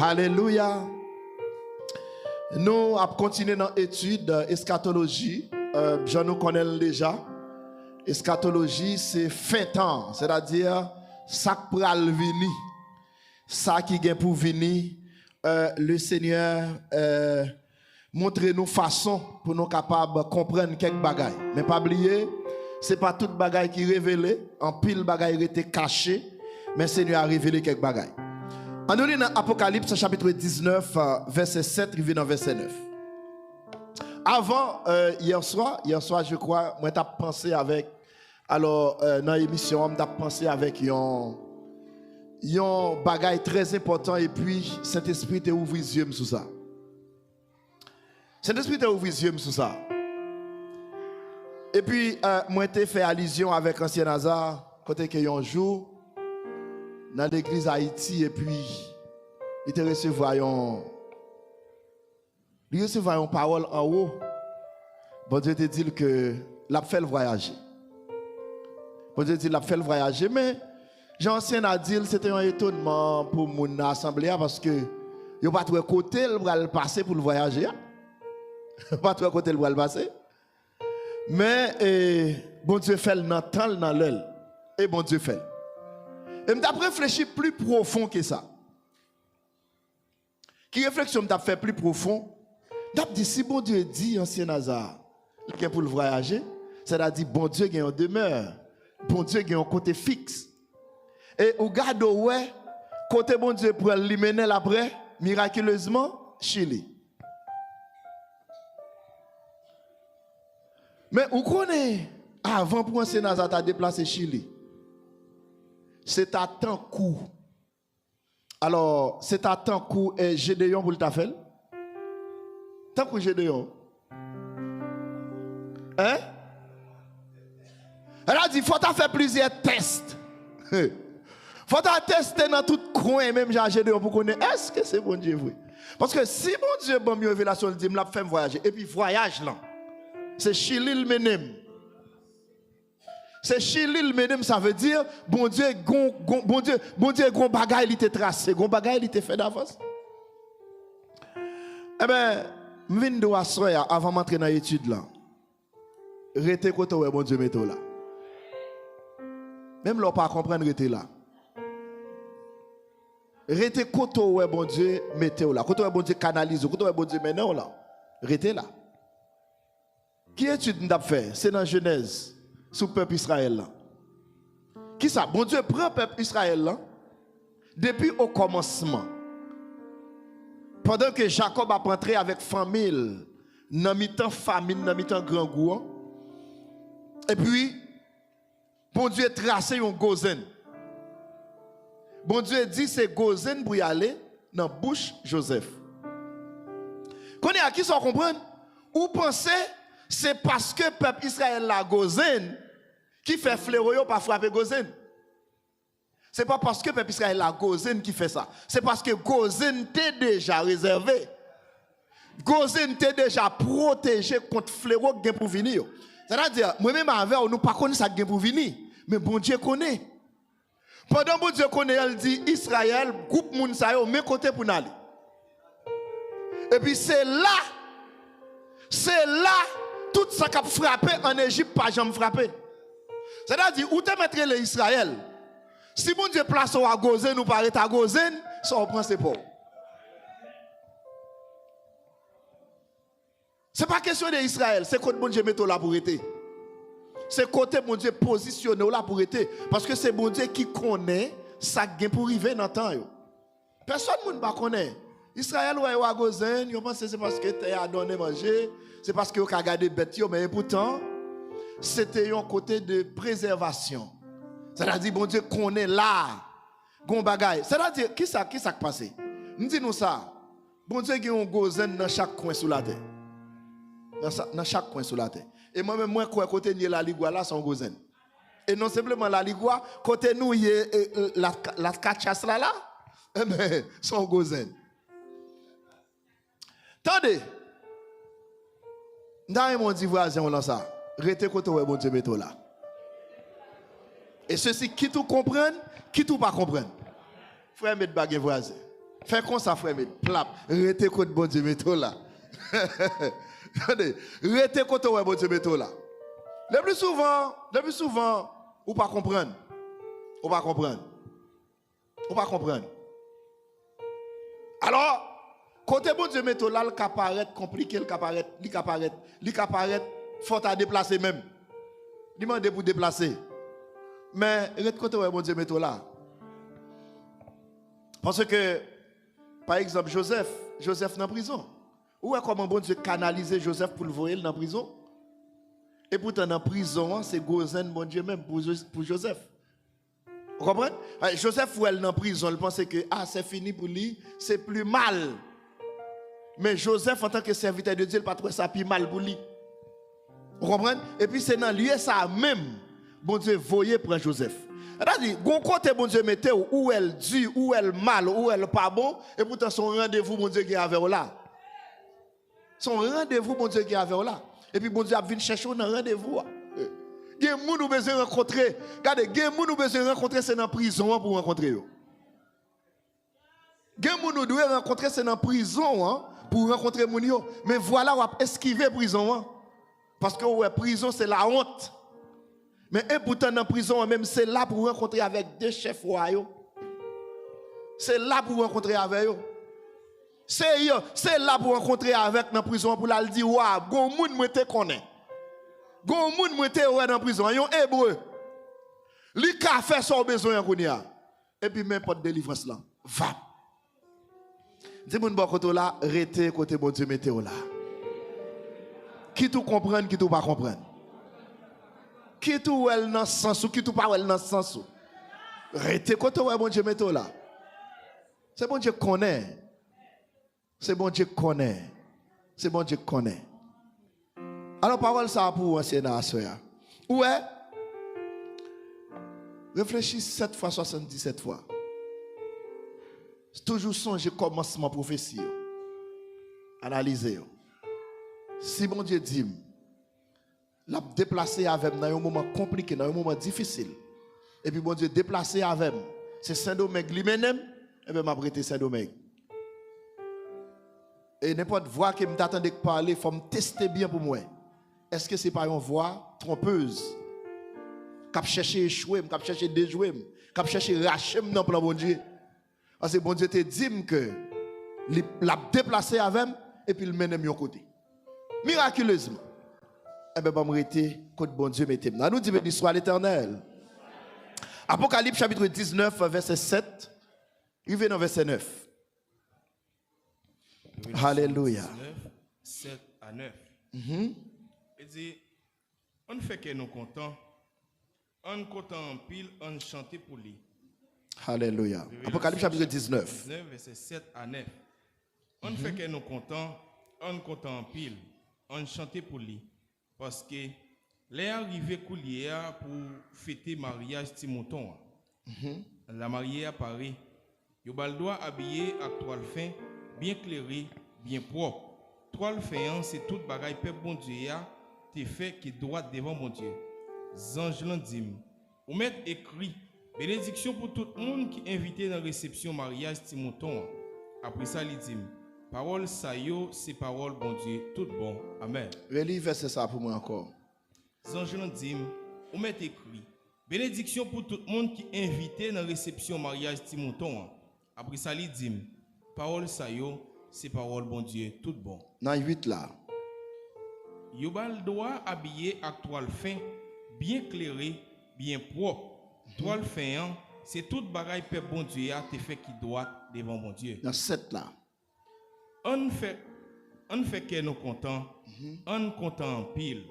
Alléluia. Nous avons continué dans l'étude eschatologie. Je nous connais déjà. Eschatologie, c'est fin temps, c'est-à-dire ça qui va venir, ça qui vient pour venir. Le Seigneur montre nous façon pour nous capables de comprendre quelques bagailles. Mais pas oublier, c'est pas toute bagaille qui est révélée, en pile bagaille était cachée, mais le Seigneur a révélé quelques bagailles. En nous lisant Apocalypse chapitre 19, verset 7, il dans verset 9. Avant, hier soir, je crois, moi, j'ai pensé avec, alors, dans l'émission, j'ai pensé avec un bagage très important, et puis, Saint-Esprit t'a ouvert les yeux sur ça. Saint-Esprit t'a ouvert les yeux sur ça. Et puis, moi, j'ai fait allusion avec Ancien Nazar, côté qu'il y a un jour, dans l'église Haïti, et puis, il te recevait une parole en haut. Bon Dieu te dit que l'a fait le voyager. Bon Dieu dit l'a fait le voyager, mais Jean-Ancien a dit c'était un étonnement pour mon assemblée parce que il pas trop côté le passer pour le voyager. Pas trop côté le passer. Mais bon Dieu fait le temps dans l'œil. Et bon Dieu fait. Et m't'a réfléchi plus profond que ça. Qui réflexion m't'a fait plus profond? M't'a dit si bon Dieu dit Ancien Nazar pour le voyager, c'est-à-dire bon Dieu qui est en demeure, bon Dieu qui est en côté fixe. Et au garde ouais, côté bon Dieu pour l'éliminer après, miraculeusement, Chili. Mais où connaît avant pour Ancien Nazar t'a déplacé Chili? C'est à temps court. Alors, c'est à temps court et Gédéon pour le tafel. Tant que Gédéon. Hein? Elle a dit, il faut faire plusieurs tests. Il faut tester dans tout coin, même Jean Gédéon, pour connaître est-ce que c'est bon Dieu vrai. Parce que si bon Dieu bon mieux révélation, il dit, je vais faire voyager. Et puis voyage là, c'est Chilil Menem. C'est Chilil Menem, ça veut dire, bon Dieu, gon bagaille, il était tracé, gon bagaille, il était fait d'avance. Eh bien, je viens de asseoir avant d'entrer dans l'étude là. Rete côté où bon Dieu mette là. Même là pas comprendre rete là. Rete côté où bon Dieu mette là. Côté où bon Dieu canalise, côté où bon Dieu maintenant là. Rete là. Qui étude n'a fait? C'est dans Genèse sous peuple Israël là. Qui ça? Bon Dieu prend peuple Israël là depuis au commencement. Pendant que Jacob a rentré avec famille, dans mi-temps famine, dans mi-temps grand goût. Et puis, bon Dieu tracé un gozen. Bon Dieu dit c'est gozen pour y aller dans bouche Joseph. Connaissez à qui ça comprendre? Ou pensez c'est parce que peuple Israël la gozen qui fait fléau pas frapper gozen. C'est pas parce que peuple Israël la gozen qui fait ça. C'est parce que gozen t'est déjà réservé. Gozen t'est déjà protégé contre fléau qui pour venir. C'est-à-dire, moi-même avec nous pas connaît ça qui pour venir, mais bon Dieu connaît. Pendant bon Dieu connaît, il dit Israël, groupe moun sa yo, mes côtés pour aller. Et puis c'est là, tout ça qui a frappé en Égypte, pas jamais frappé. C'est-à-dire, où te mettre les Israël? Si bon Dieu place à Gozen ou paraît à Gozen, ça on prend ses pauvres. Ce n'est pas question d'Israël, c'est côté bon Dieu met là pour être. C'est côté bon Dieu positionné là pour être. Parce que c'est bon Dieu qui connaît ça qui pour arriver dans le temps. Personne ne connaît. Israël ou à Gozen, ils pensent que c'est parce que tu as donné manger, c'est parce que tu as gardé bête, mais pourtant, c'était un côté de préservation. C'est-à-dire, bon Dieu connaît là, gon bagaille. C'est-à-dire, qui ça passe? Nous disons ça. Bon Dieu qui a un Gozen dans chaque coin sous la terre. Dans chaque coin sous la terre. Et moi-même, moi, côté de la Ligua, là, c'est un Gozen. Et non simplement la Ligua, côté nous, il y a la cachasse là, eh bien, c'est un Gozen. Attendez. Dans mon dit voisin, on a ça. Restez côté où bon Dieu met là. Et ceci, qui tout comprenne, qui tout pas comprenne. Frère, mettez baguette voisin. Fais comme ça, frère, plap. Rete côté bon Dieu, mettez là. Rete côté bon Dieu, mettez là. Le plus souvent, ou pas comprendre. Ou pas comprendre. Ou pas comprendre. Alors, côté bon Dieu, mettez là, le cas paraît compliqué, le cas paraît, faut à déplacer même. Demandez pour déplacer. Mais, rete côté bon Dieu, mettez là. Parce que, par exemple, Joseph dans la prison. Où est comment bon Dieu canaliser Joseph pour le voyer dans la prison? Et pourtant, dans la prison, c'est Gozen, bon Dieu même, pour Joseph. Vous comprenez? Joseph, où elle dans la prison, il pensait que c'est fini pour lui, c'est plus mal. Mais Joseph, en tant que serviteur de Dieu, il n'a pas trouvé ça plus mal pour lui. Vous comprenez? Et puis, c'est dans lieu ça même, bon Dieu voyait pour Joseph. C'est-à-dire, gon côté bon Dieu mettez où elle dit, où elle mal, où elle pas bon, et pourtant son rendez-vous bon Dieu qui est avec là. Son rendez-vous bon Dieu qui est avec là. Et puis bon Dieu a venu chercher un rendez-vous. Il y a des gens qui besoin rencontrer. Regardez, il y a des gens qui besoin rencontrer c'est dans la prison pour rencontrer eux. Il y a des gens qui doivent rencontrer c'est dans la prison pour rencontrer les gens. Mais voilà, on va esquiver la prison. Parce que la prison c'est la honte. Mais pourtant dans la prison, même c'est là pour rencontrer avec des chefs royaux. C'est là pour rencontrer avec eux. C'est là pour rencontrer avec dans la prison pour leur dire, waouh, gon moun moi te connaît. Gon moun moi te dans la prison, yon hébreu. Li ka fait son besoin kounya. Et puis même pas de délivrance là. Va. Dis moun bon côté là, rete côté bon Dieu météo là. Qui tout comprendre, qui tout pas comprendre. Qui tout elle dans sens ou qui tout pas elle dans sens. Rete côté bon Dieu météo là. C'est bon Dieu connaît. C'est bon Dieu connaît. C'est bon Dieu connaît. Alors parole ça pour ancien soya. Ouais. Réfléchis 7 fois 77 fois. C'est toujours songer commencement prophétie. Analysez. Si bon Dieu dit l'a déplacé avec dans un moment compliqué, dans un moment difficile. Et puis bon Dieu déplacé avec c'est Saint-Domingue lui-même et bien m'a prêté Saint-Domingue. Et n'importe voix qui m'attendait de parler, il faut me tester bien pour moi. Est-ce que ce n'est pas une voix trompeuse? Qui cherche échouer, qui cherche déjouer, qui cherche racher dans le plan bon Dieu. Parce que bon Dieu te dit que l'a déplacé avec et puis il mène de côté. Miraculeusement. Eh bien, je vais m'arrêter côté bon Dieu mettez. Nous disons béni soit l'Éternel. Apocalypse chapitre 19, verset 7. Il vient dans verset 9. Alléluia. 7 à 9. Il dit, on fait que nous comptons, on compte en pile, on chante pour lui. Alléluia. Apocalypse chapitre 19. 19, verset 7 à 9. On fait que nous comptons, on compte en pile, on chante pour lui. Parce que les arrivés couliers pour fêter mariage Timothon. La mariée à Paris. Yobal doit habiller à toile fin, bien clairé, bien propre. Toile fin, c'est toute bagaille peuple bon Dieu te fait qui doit devant mon Dieu. Zange l'andim. Ou mettre écrit bénédiction pour tout le monde qui est invité dans la réception mariage Timothon. Après ça, il dit parole ça yo, c'est parole bon Dieu, tout bon. Amen. Relis verset ça pour moi encore. Zange l'andim. Ou mettre écrit bénédiction pour tout le monde qui est invité dans la réception mariage Timothon. Après ça, il dit parole ça yo, c'est parole bon Dieu, tout bon. Dans 8 là. Yobal doit habiller à toile fin, bien clairé, bien propre. Toile fin, c'est toute bagaille peuple bon Dieu a te fait qui doit devant bon Dieu. Dans 7 là. On fait que nous contents, on content en pile,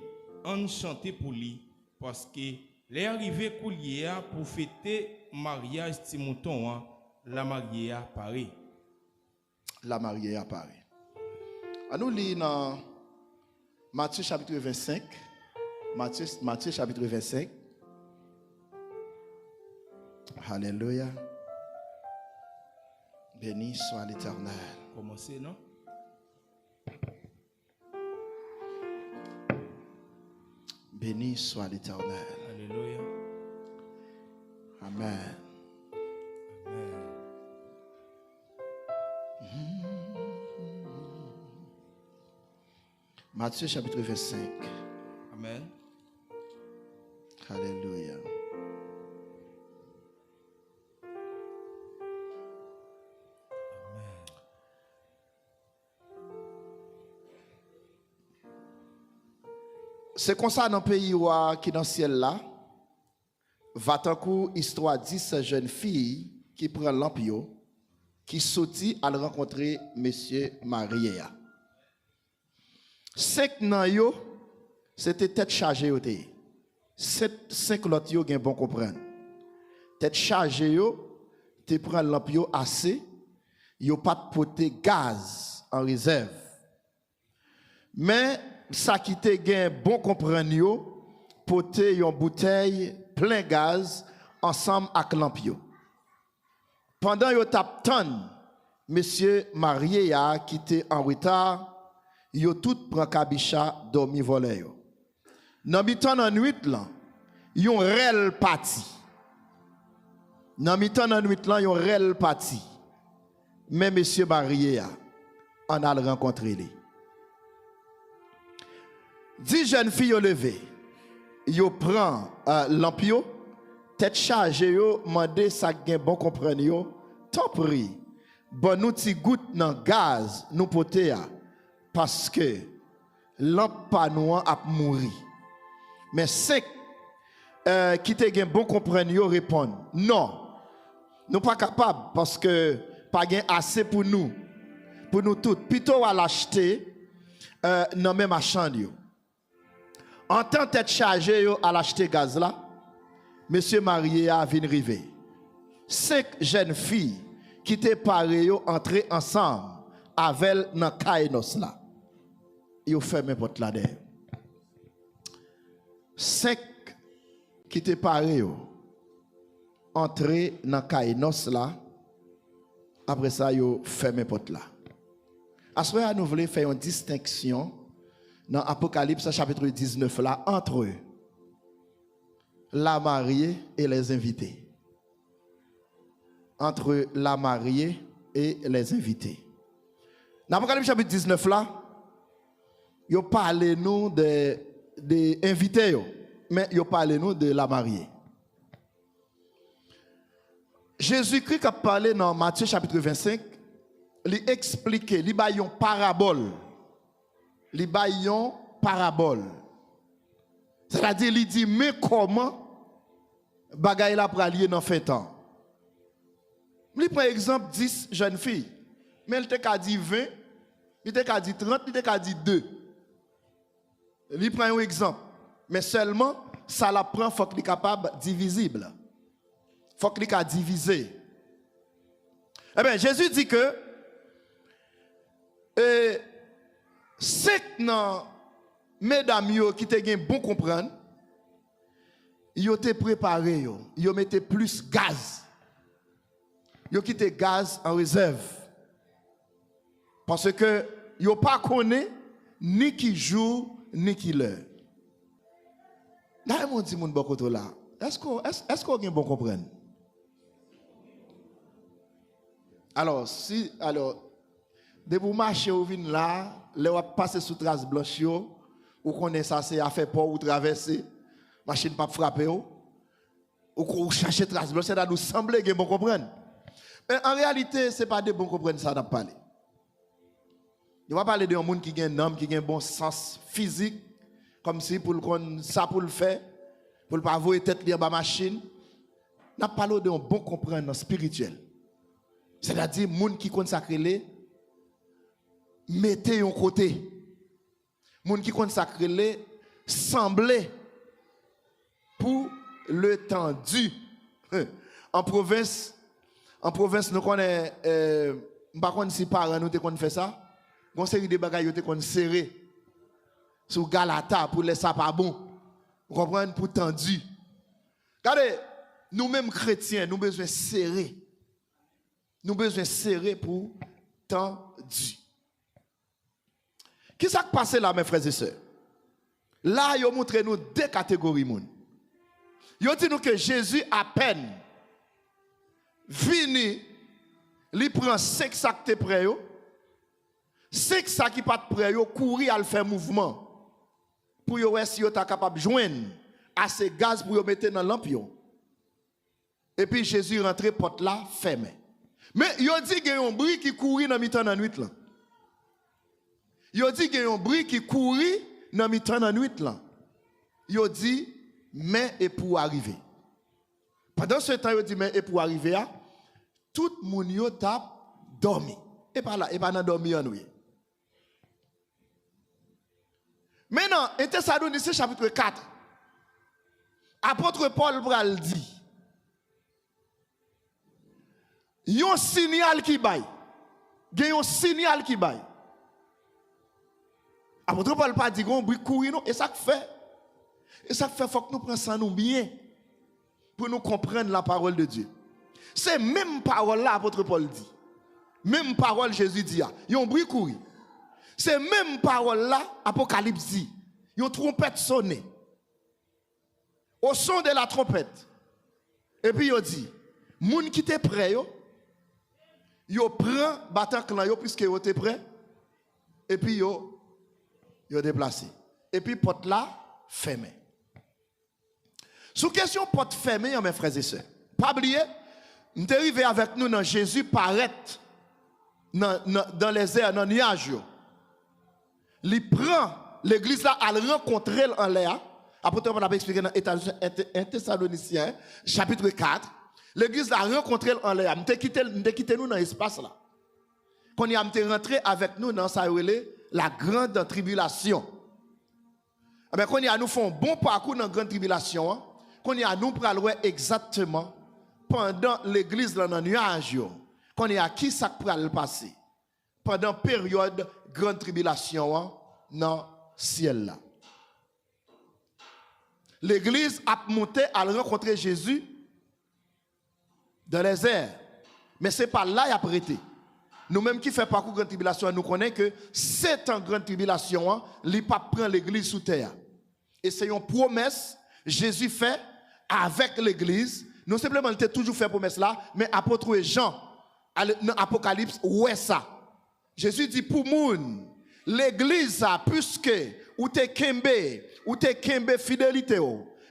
on chante pour lui, parce que les arrivées couliers pour fêter mariage Timothon, la mariée à Paris. La mariée à Paris. À nous lire dans Matthieu chapitre 25. Matthieu chapitre 25. Alléluia. Béni soit l'Éternel. Commencez, non? Béni soit l'Éternel. Alléluia. Amen. Amen. Matthieu chapitre 25. Amen. Alléluia. C'est comme ça dans le pays qui est dans le ciel là, va tant coup histoire 10 jeunes filles qui prennent l'ampio, qui sortit à rencontrer monsieur Maria. 5 nan yo, c'était tête chargée yo te. 5 l'autre yo gen bon comprendre. Tête chargée yo, te prend l'ampio assez, yo pas de poter gaz en réserve. Mais ça qui te gen bon comprendre yo, poter yon bouteille plein gaz ensemble avec l'ampio. Pendant yo tap ton, monsieur Maria qui était en retard, yo tout prend kabicha dormi voler yo. Nan mi-temps nan nuit là, yon rel parti. Nan mi-temps nan nuit là, yon rel parti. Mais monsieur Maria en a rencontré li. 10 jeunes filles yo levé. Yo prend l'ampio, tête chargée yo, mandé ça gen bon comprendre yo, tant pris. Bon nous ti goutte nan gaz nous pote ya parce que lampe pa nou a mouri. Mais 5 qui te gen bon comprendre yo répondent non. Nous pas capable parce que pas gen assez pour nous tous. Plutôt à l'acheter dans même achat yo. En tant tête chargée yo à l'acheter gaz là, monsieur Maria vient river. 5 jeunes filles qui te paré yo entrer ensemble avec dans kainos là. Yo fermé porte là derrière. 5 qui te paré yo entrer dans kainos là. Après ça yo fermé porte là. À ce moment nous voulons faire une distinction dans Apocalypse chapitre 19 là entre la mariée et les invités. Entre la mariée et les invités. Dans Apocalypse chapitre 19 là, yo parle nous des invités mais yo parle nous de la mariée. Jésus-Christ a parlé dans Matthieu chapitre 25, il explique, il ba yon parabole. Il ba yon parabole. C'est-à-dire il dit mais comment bagay la pralier dans fin temps. Il prend exemple 10 jeunes filles. Mais il te ka dit 20, il te ka dit 30, il te ka dit 2. Il prend un exemple. Mais seulement ça la prend faut qu'il capable divisible. Faut qu'il a divisé. Eh bien Jésus dit que 5 nan mesdames yo qui te gen bon comprendre, yo te préparé yo mette plus gaz. Yo quitté gaz en réserve. Parce que yo pas connaît ni qui jour ni qui l'heure. Là mon dit moun bon côté là. Est-ce qu'on gen bon comprendre? Alors de vous marcher au vin là, les vous passer sous trace blanche ou connaît ça c'est affaire pour ou traverser, machine pas frapper ou chercher trace blanche, ça nous semble que bon comprendre. Mais en réalité, c'est pas de bon comprendre ça n'a parlé. On va parler de un monde qui a un homme qui a un bon sens physique comme si pour ça pour le faire, pour pas avoir tête libre à machine. N'a parlé de un bon comprendre spirituel. C'est-à-dire monde qui consacre les mettez un côté. Moun qui consacre les sembler pour le tendu. En province nous connaît par contre si parents nous te connaît fait ça, gon série de bagages te connaît serré sous Galata pour laisser ça pas bon. Vous comprenez pour tendu. Regardez, nous mêmes chrétiens, nous besoin serrer. Nous besoin serrer pour tendu. Qui s'est passé là, mes frères et sœurs? Là, ils ont montré nous 2 catégories. Ils ont dit nous que Jésus, à peine vini, il prend 5 sacs de près. C'est ça qui pas prêt yo courir à le faire mouvement pour yo si yo ta capable joindre assez gaz pour yo mettre dans lampion. Et puis Jésus rentré porte là fermé. Mais yo dit qu'il y a un bruit qui courit dans mi-temps dans nuit là. Yo dit qu'il y a un bruit qui courit dans mi-temps dans nuit là. Yo dit mais et pour arriver. Pendant ce temps yo dit mais et pour arriver tout moun yo t'a dormi. Et pas là et pas dans dormi en nuit. Maintenant, en Thessaloniciens chapitre 4. Apôtre Paul pral dit yon signal qui baille. Gen yon signal qui baille. Apôtre Paul pas dit qu'on bruit courir non et ça fait. Et ça fait faut que nous prenions ça nous bien pour nous comprendre la parole de Dieu. C'est même parole là apôtre Paul dit. Même parole Jésus dit yon bruit courir. C'est même parole là Apocalypse dit. Yon trompette sonne. Au son de la trompette. Et puis yon dit moun qui te prêt yo prend battant clan yo puisque yo te prêt et puis yo déplacé. Et puis porte là fermé. Sous question porte fermée mes frères et sœurs. Pas oublier, nous sommes arrivés avec nous dans Jésus paraît dans les airs dans nuages. Il prend l'église là à le rencontrer en l'air. Apôtre Paul a expliqué dans 1 Thessaloniciens chapitre 4. L'église a rencontré en l'air. Nous quitté nous dans l'espace là. Quand il a rentré avec nous dans la grande tribulation. Mais quand il a nous fait un bon parcours dans la grande tribulation, quand il a nous pral exactement pendant l'église dans le nuage, quand il a qui ça pral passer pendant la période grande tribulation dans le ciel là. L'église a monté à rencontrer Jésus dans les airs. Mais ce n'est pas là qu'il a prêté. Nous-mêmes qui faisons parcours de grande tribulation, nous connaissons que c'est en grande tribulation, il ne pas prendre l'église sous terre. Et c'est une promesse que Jésus fait avec l'église. Non simplement, il a toujours fait promesse là, mais apôtre Jean, dans l'Apocalypse, ouais ça. Jésus dit pour moun, l'église, puisque ou te kembe fidélité,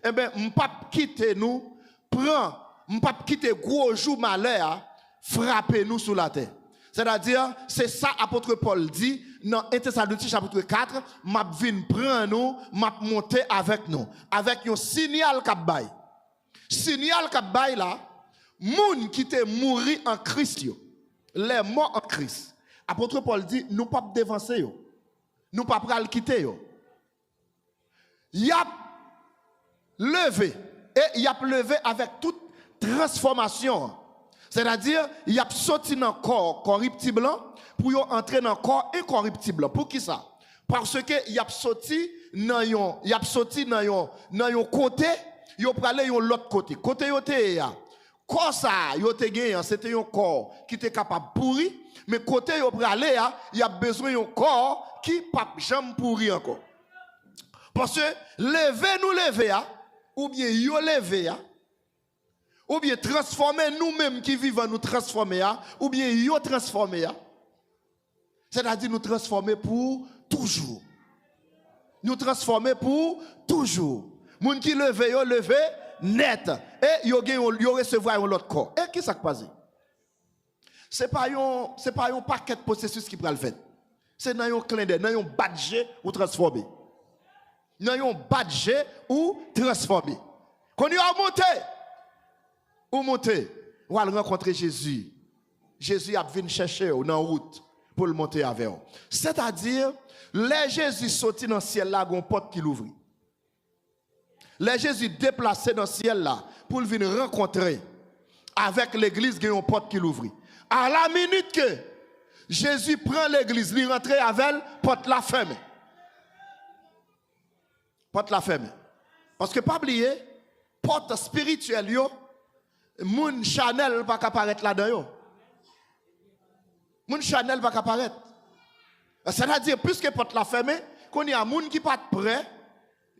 eh bien, on ne peut pas quitter nous, on ne peut pas quitter gros jour malheur, frapper nous sous la terre. C'est-à-dire, c'est ça apôtre Paul dit dans 1 Thessaloniciens chapitre 4, m'a vinn prendre nous, m'a monter avec nous, avec un signal k'ap bay. Signal k'ap bay là, moun qui te mouri en Christ yo, les morts en Christ. Apôtre Paul dit nous pas dévancer yo. Nous pas pral quitter yo. Y a levé et y a levé avec toute transformation. C'est-à-dire, il y a sorti dans le corps corruptible pour entrer dans le corps incorruptible. Pour qui ça? Parce que il y a sorti dans un côté, il y a aller dans l'autre côté. Côté yote ya. Corps ça, yote gagné, c'était un corps qui était capable de pourrir, mais côté yo aller il y a besoin d'un corps qui pas jamais pourrir encore. Parce que lever ou bien yo lever ou bien transformer nous-mêmes qui vivons nous transformer, ou bien yo transformer. C'est-à-dire nous transformer pour toujours. Nous transformer pour toujours. Moun qui levé yo levé net et yo recevoir un autre corps. Et qui ça passe? C'est pas un paquet de processus qui prend le fait. C'est dans un clin d'œil, dans un badge ou transformer. Dans un badge ou transformer. Quand you a monté ou monter, ou aller rencontrer Jésus. Jésus a venu chercher dans la route pour le monter avec eux. C'est-à-dire, les Jésus sorti dans le ciel là, il y a une porte qui l'ouvre. Les Jésus déplacé dans le ciel là, pour venir rencontrer avec l'église, il y a une porte qui l'ouvre. À la minute que Jésus prend l'église, il rentre avec elle, porte la ferme. Porte la ferme. Parce que pas oublier, porte spirituelle yo, moun Chanel va apparaître là-dedans. Moun Chanel va apparaître. C'est-à-dire, puisque porte la fermée, qu'on y a moun qui pas prêt,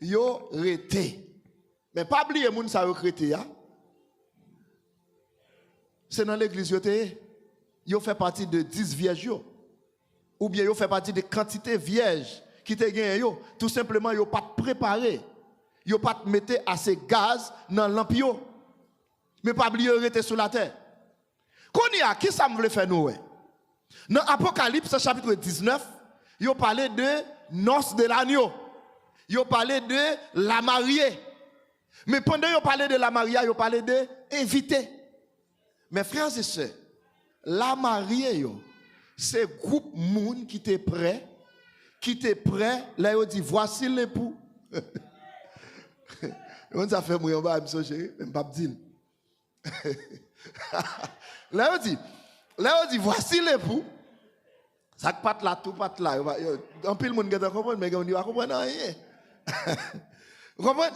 yo rete. Mais pas oublier moun sa recrété. C'est dans l'église yo fait partie de 10 vierges. ou bien yo fait partie de quantité vierge qui te gagné yo, tout simplement yo pas préparé. Yo pas mettre assez gaz dans lampe yo. Mais pas oublier rester sur la terre. Qu'on y a qui ça me veut faire nous? Dans Apocalypse chapitre 19, yo parlait de noces de l'agneau. Yo parlait de la mariée. Mais pendant yo parlait de la mariée, yo parlait de invité. Mes frères et sœurs, la mariée yo, c'est groupe moun qui était prêt, là yo dit voici l'époux. On ça fait moi on va me songer, même pas dire. Là yo dit voici l'époux. Ça pat là tout pat là, en pile monde qui comprendre mais on dit pas comprendre rien.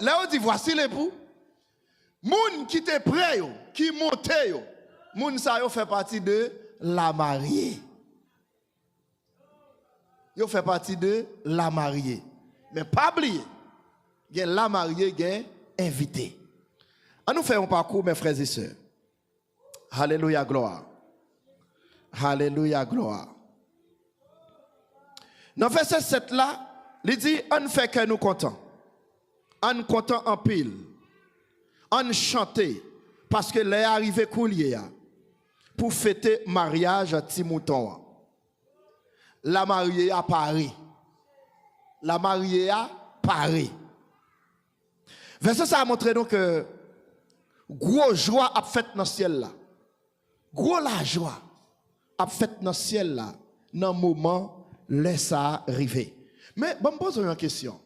Là on dit voici l'époux. Moun qui était prêt yo, qui monte yo. Moun ça yo fait partie de la mariée. Yo fait partie de la mariée. Mais pas oublier, il y a la mariée, il y a invité. On nous fait un parcours, mes frères et sœurs. Alléluia, gloire. Alléluia, gloire. Dans verset 7 là, il dit, on ne fait que nous contents. On content en pile. On chante parce que l'est arrivé coulier pour fêter mariage à Timouton. La mariée à Paris. La mariée à Paris. Verset ça a montré donc que gros joie a fait dans le ciel là. Gros la joie a fait dans le ciel là. Dans le moment où ça arrivé. Mais bon, me pose une question.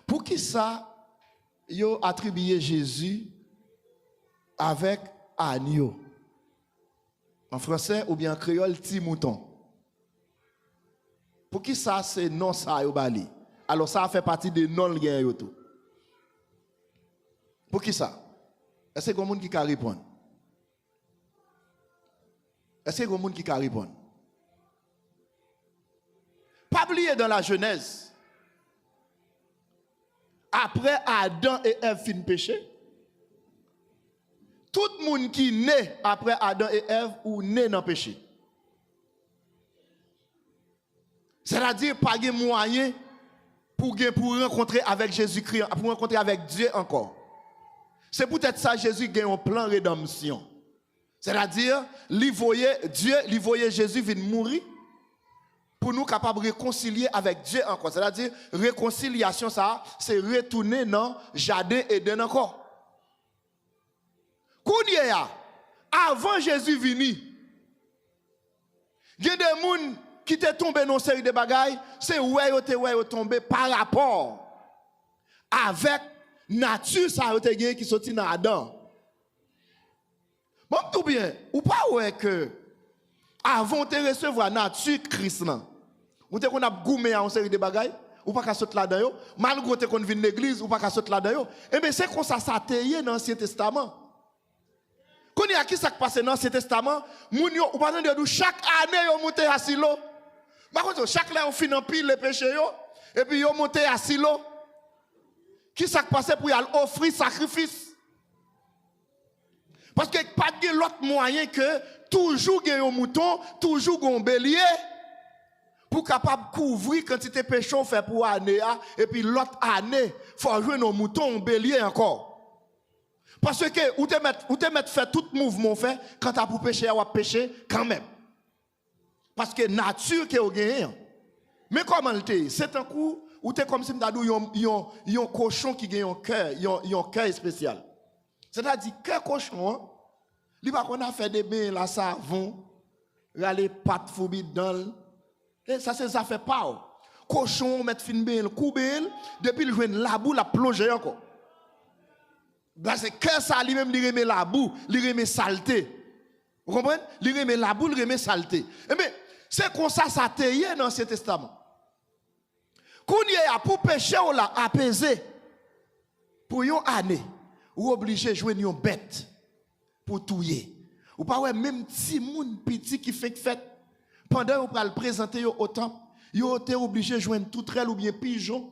Pour qui ça yo attribué Jésus avec agneau? En français ou bien en créole, petit mouton. Pour qui ça c'est non ça yo bali? Alors ça fait partie des non liens yo tout. Pour qui ça? Est-ce qu'il y a quelqu'un qui peut répondre? Est-ce qu'il y a quelqu'un qui peut répondre? Pas oublier dans la Genèse. Après Adam et Ève fin péché, tout le monde qui naît après Adam et Ève ou naît dans le péché. C'est-à-dire pas de moyen pour rencontrer avec Jésus-Christ, pour rencontrer avec Dieu encore. C'est peut-être ça Jésus a un plan de rédemption. C'est-à-dire, Dieu, il voyait Jésus venir mourir pour nous capables de réconcilier avec Dieu encore. C'est-à-dire, réconciliation, ça, c'est retourner dans le jardin Éden encore. Avant Jésus venu, il y a des gens qui étaient tombés dans une série de bagailles, c'est où ils tombé par rapport avec nature ça qui sorti dans Adam. Bon tout bien, ou pas ouais que avant de recevoir nature Christ là. Ou te qu'on a goumé en série de bagailles, ou pas qu'à sauter là-dedans, malgré te qu'on vient de l'église, ou pas qu'à sauter là-dedans. Et bien c'est comme ça t'ayé dans l'Ancien Testament. Quand il y a qui ça qui passe dans l'Ancien Testament, moun yo ou pas de chaque année yo monter à Silo. Par contre chaque année on finit en pile les péchés yo et puis yo monter à Silo. Qui ça qui passe pour y offrir sacrifice? Parce que pas de l'autre moyen que toujours gagner un mouton, toujours un bélier pour capable couvrir quantité péché on fait pour année et puis l'autre année faut jouer un mouton, un bélier encore. Parce que ou te mettre faire tout mouvement fait quand tu pour pécher ou pécher quand même. Parce que nature qui est gagné. Mais comment le c'est un coup ou t'es comme si m'dadou yon cochon qui gagne un cœur spécial. C'est-à-dire cœur cochon, li pa qu'on a fait des bains la savon, rale pâte foubi dans et ça c'est ça fait pas. Cochon met fin bain couper depuis le joindre la boue la plonger encore. Parce que cœur ça lui même li remet la boue, li remet saleté. Vous comprenez? Li remet la boue, li remet saleté. Eh bien, c'est comme ça t'est dans l'Ancien Testament. Quand il y a pour pécher ou la apaiser pour une année, ou obligé de jouer une bête pour touiller. Ou pas ouais même si moun petit qui fait fête pendant qu'on va le présenter au temple, yo été obligé de jouer tout trelle ou bien pigeon.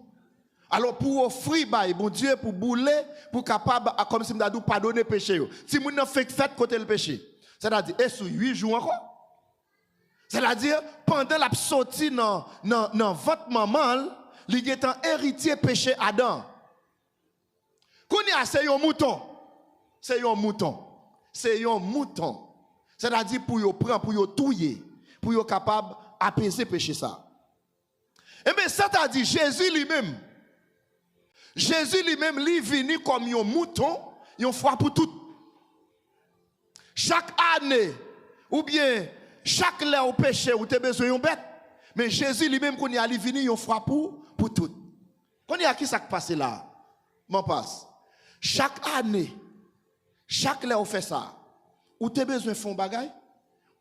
Alors pour offrir bon Dieu pour bouler pour capable comme si m'dadou pardonner péché yo. Si moun nan fait fête côté le péché. C'est-à-dire et sur 8 jours encore. C'est-à-dire, pendant la sortie dans votre maman, il est un héritier péché Adam. Quand il y a, c'est un mouton. C'est un mouton. C'est un mouton. C'est-à-dire, pour y prendre, pour y touiller, pour y capable d'apaiser péché ça. Et bien, ça t'a dit, Jésus lui-même, il est venu comme un mouton, une fois pour toutes. Chaque année, ou bien, chaque l'heure au péché, ou tu as besoin d'une bête. Mais Jésus lui-même, quand il est venu, une fois pour toutes. Quand il y a qui ça qui passe là? M'en passe. Chaque année, chaque l'heure, on fait ça. Ou tu as besoin de faire un bagage,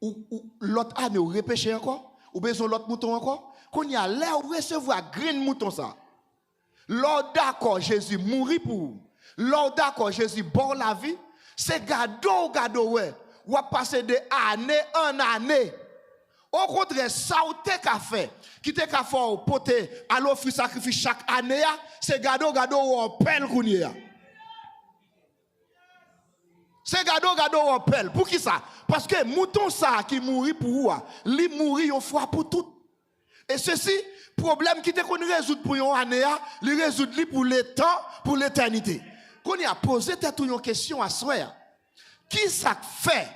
ou l'autre année, ou repêcher encore, ou besoin de l'autre mouton encore. Quand il y a l'air, ou recevoir green mouton ça. Lors d'accord, Jésus mourit pour vous. Lors d'accord, Jésus bord la vie. C'est gado, ouais. Ou a passé de année en année. Au contraire, ça ou t'es qu'à faire. Qui t'es qu'à faire au poté, à l'offrir sacrifice chaque année, c'est gado, ou on pèle qu'on y a. C'est gado, ou on pèle. Pour qui ça? Parce que mouton ça qui mourit pour vous, lui mourit une fois pour toutes. Et ceci, problème qui te qu'on résoudre pour une année, il résoudre pour le temps, pour l'éternité. Quand il a posé une question à soi, qui ça fait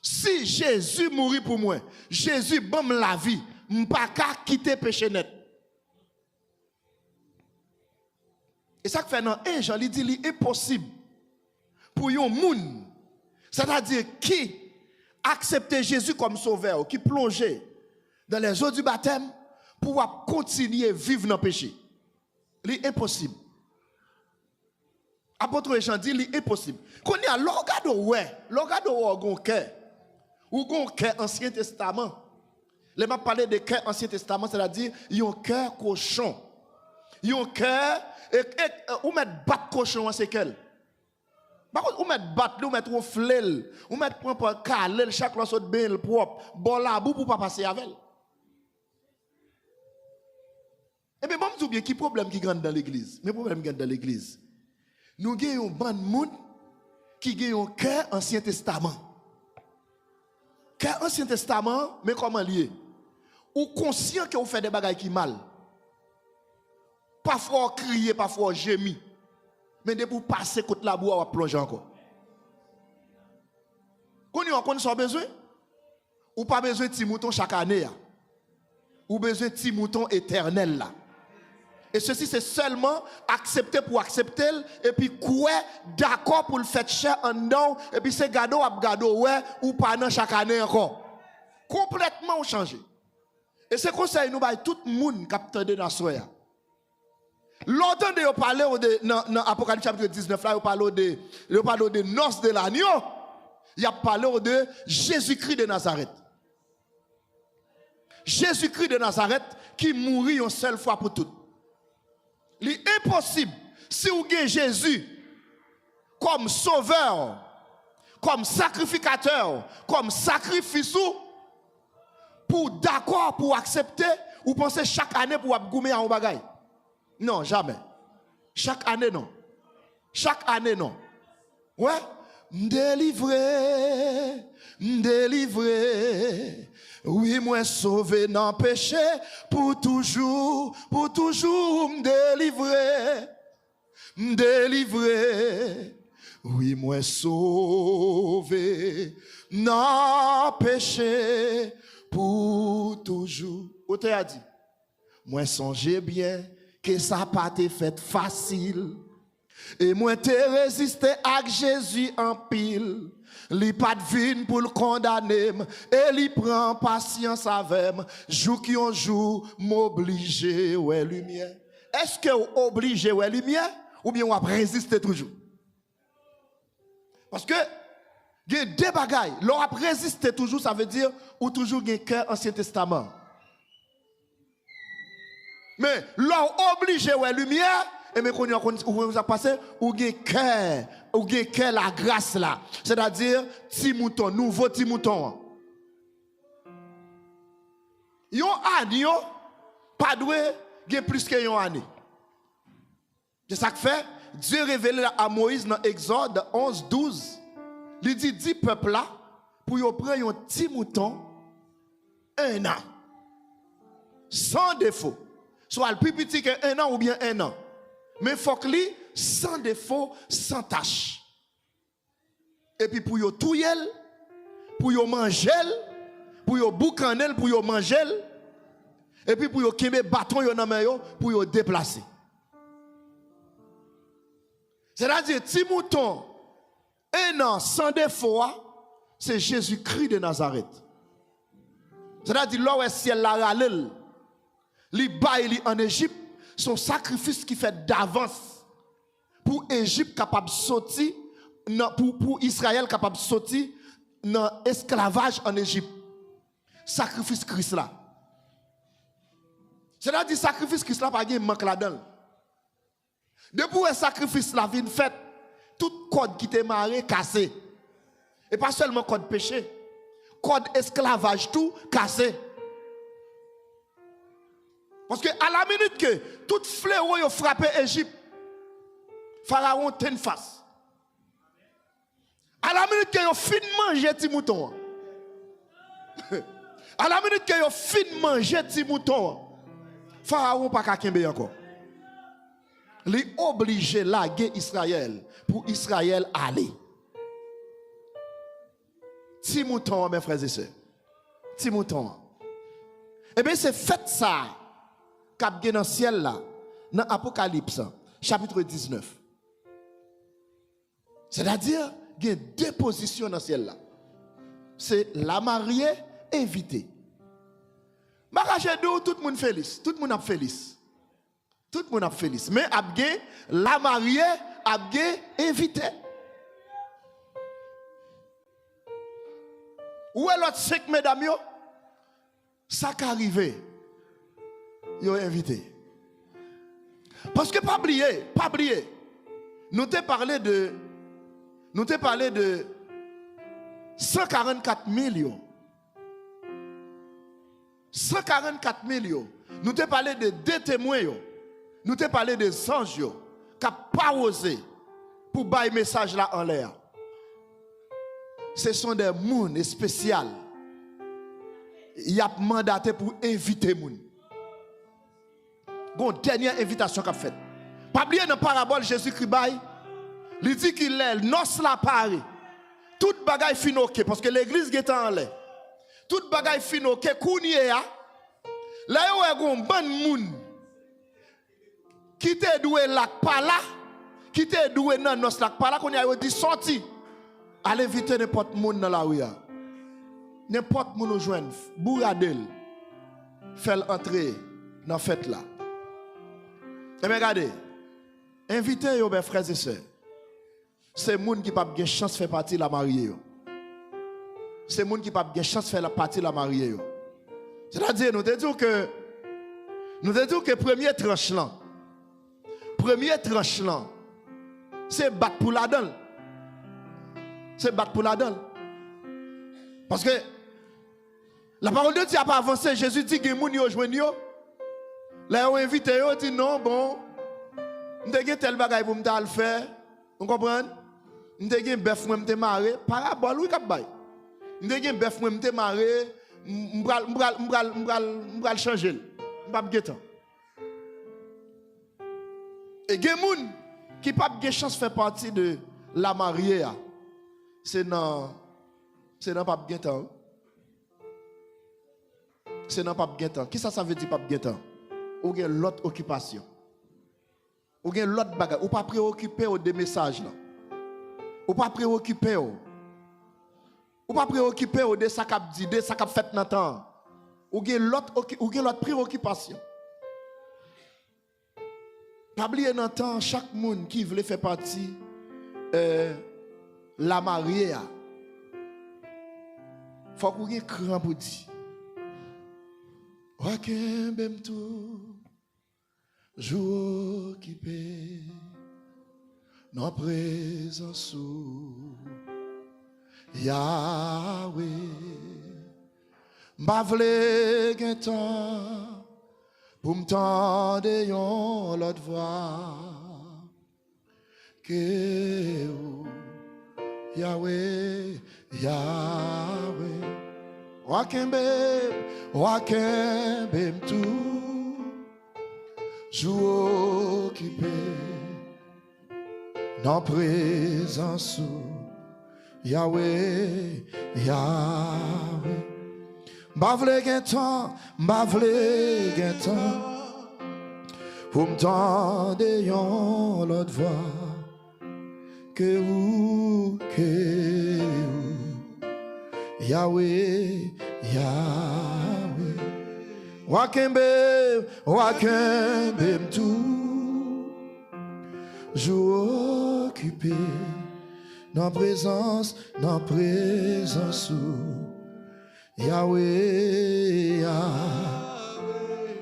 si Jésus mourit pour moi, Jésus donne la vie, je ne peux pas quitter le péché net. Et ça fait dans 1 Jean, il dit qu'il est impossible pour un monde, c'est-à-dire qui accepte Jésus comme sauveur, qui plonge dans les eaux du baptême, pour continuer à vivre dans le péché. C'est impossible. Apôtre Jean dit, c'est impossible. Quand il y a l'organe ou cœur, ou un cœur Ancien Testament. Les m'a parlé de cœur Ancien Testament, c'est-à-dire, il y a un cœur cochon. Il y a un cœur, ou mettre battre cochon, c'est quel? Par contre, ou mettre battre, ou mettre un flel, ou mettre un calel, chaque fois saute bien propre, bon la boue pour pas passer avec. Eh bien, je me dis bien, qui problème qui gagne dans l'église? Mais problème qui gagne dans l'église. Nous avons un bon monde qui a un cœur Ancien Testament. Cœur Ancien Testament, mais comment lié? Ou conscient que vous faites des bagages qui mal. Parfois crier, parfois gémir. Mais de pour passer côté la boue, on va plonger encore. Quand on a besoin, ou pas besoin de petits moutons chaque année. Ou besoin de petits moutons éternels là. Et ceci, c'est seulement accepter pour accepter, et puis quoi, d'accord pour le faire cher en dedans, et puis c'est gado, ouais, ou pas dans chaque année encore. Complètement changé. Et c'est comme ça, nous, tout le monde qui a entendu dans ce soir. Longtemps de parler dans Apocalypse chapitre 19, là, on parle de noces de l'agneau. Il a parlé de Jésus-Christ de Nazareth. Jésus-Christ de Nazareth qui mourit une seule fois pour toutes. Il est impossible, si vous avez Jésus comme sauveur, comme sacrificateur, comme sacrifice, pour d'accord, pour accepter, ou pensez chaque année pour goumer en bagaille. Non, jamais. Chaque année, non. Chaque année, non. Ouais. M'délivrer. Oui, moi sauvé dans le péché, pour toujours m'délivrer. Oui, moi sauvé dans le péché, pour toujours. Où t'as dit? Moi songez bien que ça pas été fait facile. Et moi t'ai résisté avec Jésus en pile. Li pas de vin pour le condamner, et li prend patience avec moi. Jour qui on joue, m'obliger ouais lumière. Est-ce que vous obligez ouais lumière ou bien on va résister toujours? Parce que il y a deux bagailles. L'on a résisté toujours, ça veut dire ou toujours un cœur Ancien Testament. Mais l'on obligé ouais lumière. Et mais quand vous a passé, ou gen cœur la grâce là. C'est-à-dire, petit mouton, nouveau petit mouton. Yon agneau, pas doué, gen plus que yon année. C'est ça que fait, Dieu révélé à Moïse dans Exode 11, 12. Il dit, 10 peuples là, pour yon prendre yon petit mouton, 1 an. Sans défaut. Soit le plus petit que 1 an ou bien 1 an. Mais il faut que lui, sans défaut, sans tâche. Et puis pour yo touyer, pour yo manger, pour yo boucanel, pour yo manger, et puis pour yo kembe bâton yo nan men yo, pour yo déplacer. C'est-à-dire, petit mouton, 1 an sans défaut, c'est Jésus-Christ de Nazareth. C'est-à-dire, là où est ciel la ralel, li bail en Égypte, son sacrifice qui fait d'avance pour Égypte capable de sortir, pour Israël capable de sortir dans l'esclavage en Égypte. Sacrifice Christ là. C'est-à-dire, sacrifice Christ là, pas de manque là-dedans. Depuis le sacrifice la vie fait, tout code qui était marré cassé. Et pas seulement code péché, code esclavage tout cassé. Parce que à la minute que tout fléau a frappé Égypte, Pharaon tient face. À la minute que a fin manger petit mouton. À la minute que a fin manger petit mouton, Pharaon pas kembe encore. Les obligé laguer Israël pour Israël aller. Ti mouton, mes frères et sœurs. Ti mouton. Eh bien, c'est fait ça. Cap dans le ciel là. Dans Apocalypse, chapitre 19. C'est-à-dire, il y a 2 positions dans le ciel là. C'est la mariée invitée. Mariage tout le monde félix. Tout le monde a félix. Tout le monde a félix. Mais abgé, la mariée, abgé, invité. Où est l'autre 5 mesdames yo? Ça qui arrive, yo invité. Parce que pas oublier. Nous t'ai parlé de 144 millions. 144 millions. Nous t'ai parlé de 2 témoins yo. Nous t'ai parlé des anges qui n'ont pas osé pour bailler message là en l'air. Ce sont des gens spéciaux. Il a mandaté pour inviter les gens. Bon, dernière invitation qu'a faite. Pas oublier dans la parabole Jésus-Christ baille. Il dit qu'il est noce la Paris. Toute bagaille fin ok parce que l'église est en l'air. Toute bagaille fin ok kounye ya. Là yo est gon bon moun. Qui te doué lac par là, qui te doué dans nos lac par là, qu'on y a dit sorti. Allez inviter n'importe monde dans la rue. N'importe monde nous joindre, bouradel, faire entrer dans la fête là. Et bien regardez, invitez mes frères et sœurs. C'est les gens qui n'ont pas de chance de faire partie de la mariée. C'est les gens qui n'ont pas de chance de faire partie de la mariée. C'est-à-dire, nous te disons que premier tranche là. Premier tranche là, c'est battre pour la dalle. C'est battre pour la dalle. Parce que la parole de Dieu n'a pas avancé. Jésus dit que les gens ont joué. Là, ils ont invité, ils ont dit non, bon, nous avons tel bagage pour me faire. Vous comprenez? Nous avons un bœuf pour me marier. Parabole, oui, cap. Nous avons un bœuf pour me marier. Je vais changer. Je vais pas. Et il y a des gens qui n'ont pas de chance de faire partie de la mariée. C'est dans pas de temps. C'est dans pas de temps. Qui ça veut dire pas de temps? Ou bien l'autre occupation. Ou bien l'autre bagage. Ou pas préoccupé des messages là. Ou pas préoccupé. Ou pas préoccupé de ça qu'a dit, de ça qu'a fait dans temps. Ou bien l'autre préoccupation. Pas oublier dans le temps, chaque monde qui voulait faire partie la mariée, il faut qu'on ait un cran pour dire. Waken bem tout, jour occupé, non présence Yahweh, m'a vle gen temps pour m'tendre yon l'autre voix que Yahweh, Yahweh. Wakembe tout, jour occupé, dans présence, Yahweh, Yahweh. M'avle gen temps, pour m'tendre yon l'autre voix, que ou, Yahweh, Yahweh. Wakembe m'tou, jour occupé, dans présence, Yahweh, Yahweh.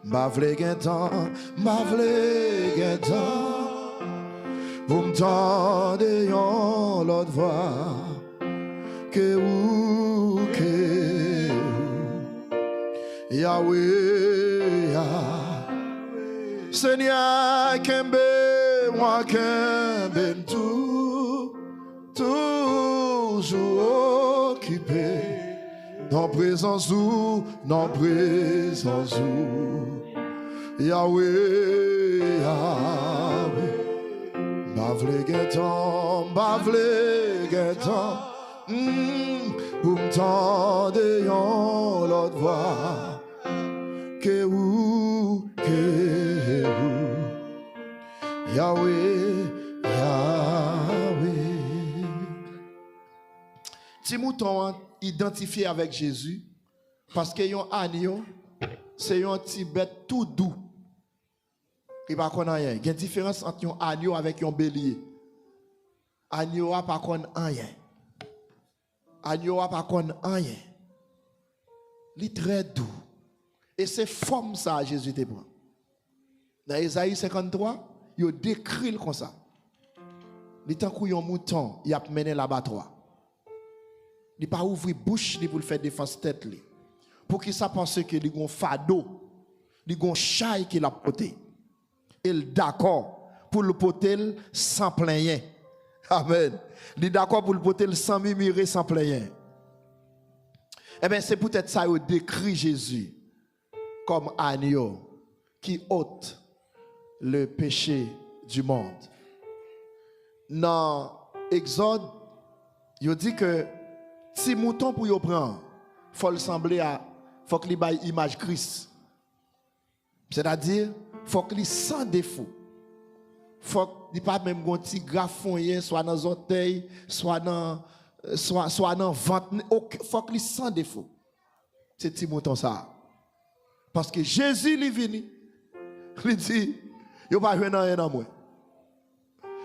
M'avle gen temps, pour m'tendre yon l'autre voix, que ou, Yahweh, Yahweh. Seigneur, moi kembe toujours occupé, dans présence où, Yahweh, Yahweh. M'avle gen temps, pour m'tendre yon l'autre voix, que ou, Yahweh, Yahweh. Ti mouton identifié avec Jésus parce que yon agneau c'est yon petit bête tout doux. Il pas connait rien. Il y a une différence entre yon agneau avec yon bélier. Agneau a pas connait rien. Agneau a pas connait rien. Il est très doux. Et c'est forme ça Jésus te prend. Dans Ésaïe 53, il décrit comme ça. Il tant que yon mouton, il a mené l'abattoir. Il pas ouvrir bouche pour le faire défense tête li. Pour qu'il ça pense que il gon fado, il gon chaille qu'il a porté. Il d'accord pour le porter sans plein. Amen. Il d'accord pour le porter sans mimirer, sans plein. Eh bien c'est peut-être ça il décrit Jésus comme agneau qui ôte le péché du monde. Dans Exode, il dit que si mouton pour y prendre, faut le sembler à, faut qu'il ait image Christ. C'est-à-dire, faut qu'il sans défaut. Faut qu'il pas même un petit graffon soit dans les orteils, soit dans ventre, faut qu'il sans défaut. C'est petit mouton ça. Parce que Jésus lui venu, il dit, il pas joindre rien dans moi.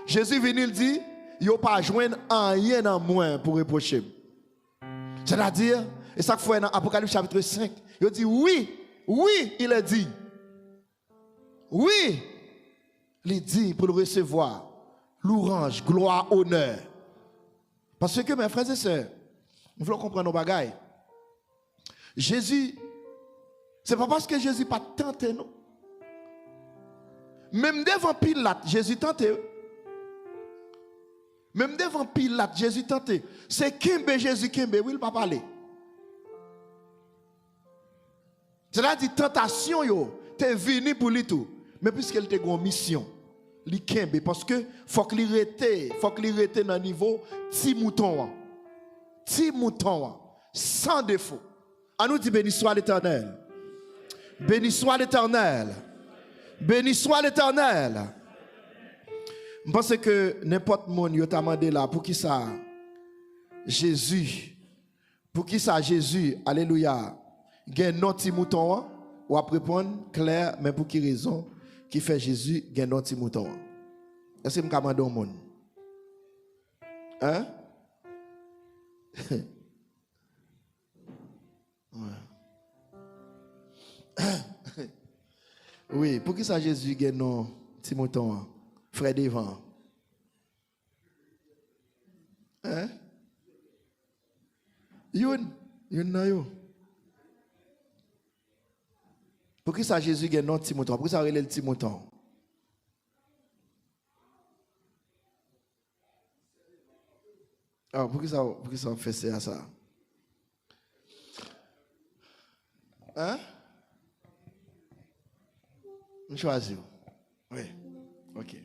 Jésus venu il dit, il pas joindre rien dans moi pour reprocher. C'est-à-dire, et ça fois dans Apocalypse chapitre 5, il dit oui, il a dit. Oui, il dit pour le recevoir louange, gloire, honneur. Parce que mes frères et sœurs, nous voulons comprendre nos bagailles. Jésus, c'est pas parce que Jésus pas tenté nous. Même devant Pilate, Jésus tenté. Même devant Pilate, Jésus tenté. C'est Kimbe, Jésus Kimbe, oui, il pas parler. C'est-à-dire, tentation, t'es venu pour lui tout. Mais puisqu'elle était en mission, il Kimbe, parce que faut qu'il rete dans le niveau petit mouton, sans défaut. On nous dit béni soit l'Éternel. Béni soit l'Éternel. Béni soit l'Éternel. Je pense que n'importe qui monde t'a demandé là pour qui ça Jésus, alléluia, gagne notre petit mouton ou après répondre clair mais pour qui raison qui fait Jésus gagne notre petit mouton. Est-ce que je demande au monde? Hein? Oui, pour qui ça Jésus gagne notre petit mouton? Frère devant. Hein? Youn na yo. Pour qui ça Jésus gagne notre petit mouton? Pour qui ça relève le petit mouton? Ah, pour qui ça fait ça? Hein? On choisit. Oui. OK.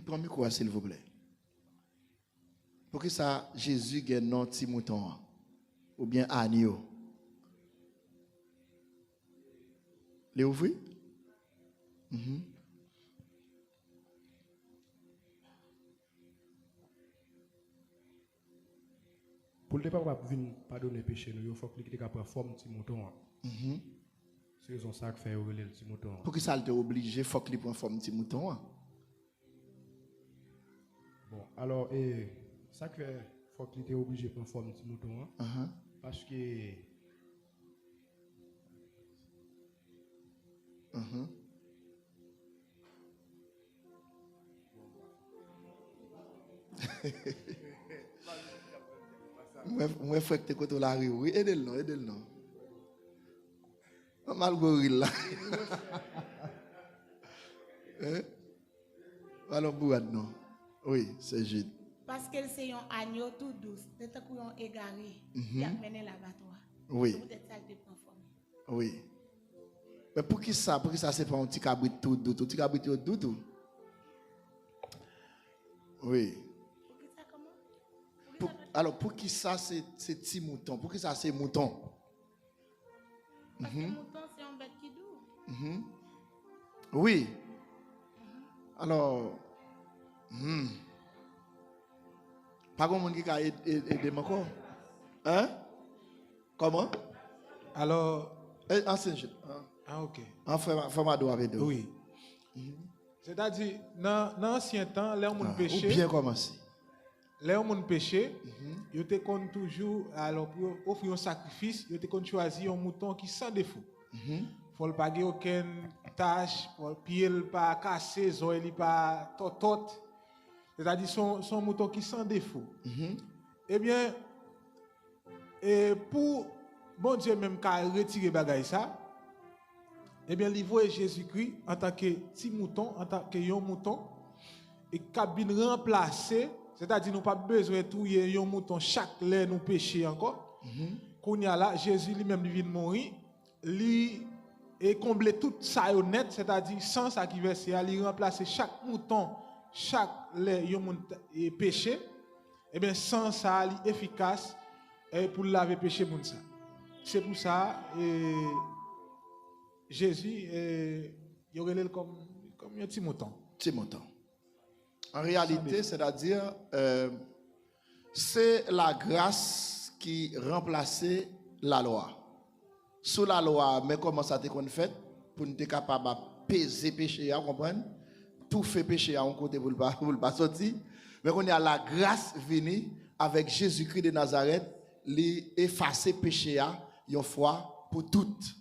Prends le micro, s'il vous plaît. Pour que ça, Jésus gagne non petit mouton ou bien agneau. Les ouvrir? Pour ne pas pardonner le péché, il faut que tu prenne forme de mouton. C'est ça que fait le petit mouton. Pour que ça te obligé, il faut que tu prennes forme de petit mouton. Bon, alors, ça que fait, faut que tu es obligé de prendre forme de petit mouton. Parce que. Moi, je que tu es la rue. Oui, aidez-le, aidez-le. Mal gorille là. Alors, bourrade, non. Oui, c'est juste. Parce que c'est un agneau tout douce. C'est un couillon égaré qui a mené l'abattoir. Oui. Peut-être ça te prend forme. Oui. Mais pour qui ça c'est pas un petit cabrit tout doux, un petit cabrit tout doux. Oui. Pour qui ça comment? Alors pour qui ça c'est petit mouton? Pour qui ça c'est mouton? Parce que le mouton c'est un bête qui doux. Oui. Alors pas grand monde qui a aidé encore. Hein? Comment? Alors. Ancien jeune. Ah, ok. Frère Mado avec nous. Oui. C'est-à-dire, dans l'ancien temps, les gens péché. Ou bien commencé. Les gens péché, ils étaient toujours, alors pour offrir un sacrifice, ils étaient choisir un mouton qui sans défaut. Il faut pas avoir aucune tâche, pour pied pas cassé, zoé pas totot. C'est-à-dire son mouton qui sans défaut. Eh bien, pour bon Dieu même qu'à retirer bagay ça, eh bien, il voit Jésus-Christ en tant que petit mouton, en tant que yon mouton, et qu'a bien remplacé, c'est-à-dire nous pas besoin de tout yon mouton chaque lait nous pécher encore. Qu'on y a là, Jésus lui-même vient mourir, lui et combler tout ça honnête, c'est-à-dire sans ça qui verse, il remplacer chaque mouton, chaque lait yon mouton et péché, eh bien sans ça, il efficace pour laver péché moun ça. C'est pour ça Jésus, il aurait comme un petit mouton. Petit mouton. En réalité, c'est-à-dire, c'est la grâce qui remplaçait la loi. Sous la loi, mais comment ça a été fait pour nous être capable de peser péché, vous comprenez? Tout fait péché à un côté pour ne pas sortir. Mais on a la grâce venue avec Jésus-Christ de Nazareth, lui effacer péché une fois pour toutes.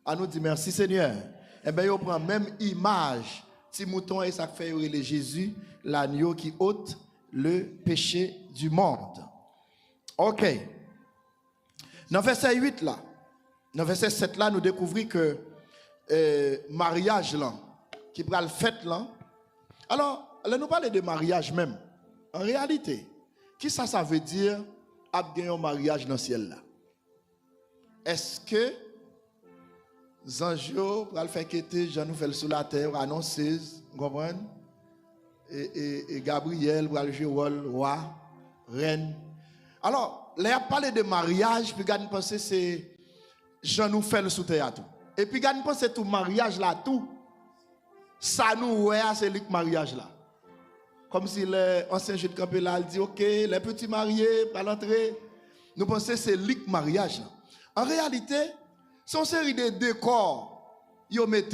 À nous dire merci Seigneur. Eh bien, on prend même image, petit mouton et ça fait le Jésus, l'agneau qui ôte le péché du monde. Ok. Dans verset 8 là, dans verset 7 là, nous découvrons que mariage là, qui prend le fête là. Alors, nous parlons de mariage même. En réalité, qui ça veut dire avoir un mariage dans le ciel là? Est-ce que Zanjo, pour le faire quitter, Jean nous fait sous la terre, annoncer, vous comprenez? Et Gabriel, pour le jouer rôle, roi, reine. Alors, là, il parle de mariage, puis il pense c'est Jean nous fait sous terre tout. Et puis il pense tout mariage là, tout. Ça nous, ouais, c'est le mariage là. Comme si l'ancien jeune campé là, il dit, ok, les petits mariés, pas l'entrée. Nous pensons que c'est le mariage là. En réalité, c'est une série de décors qu'ils mettent.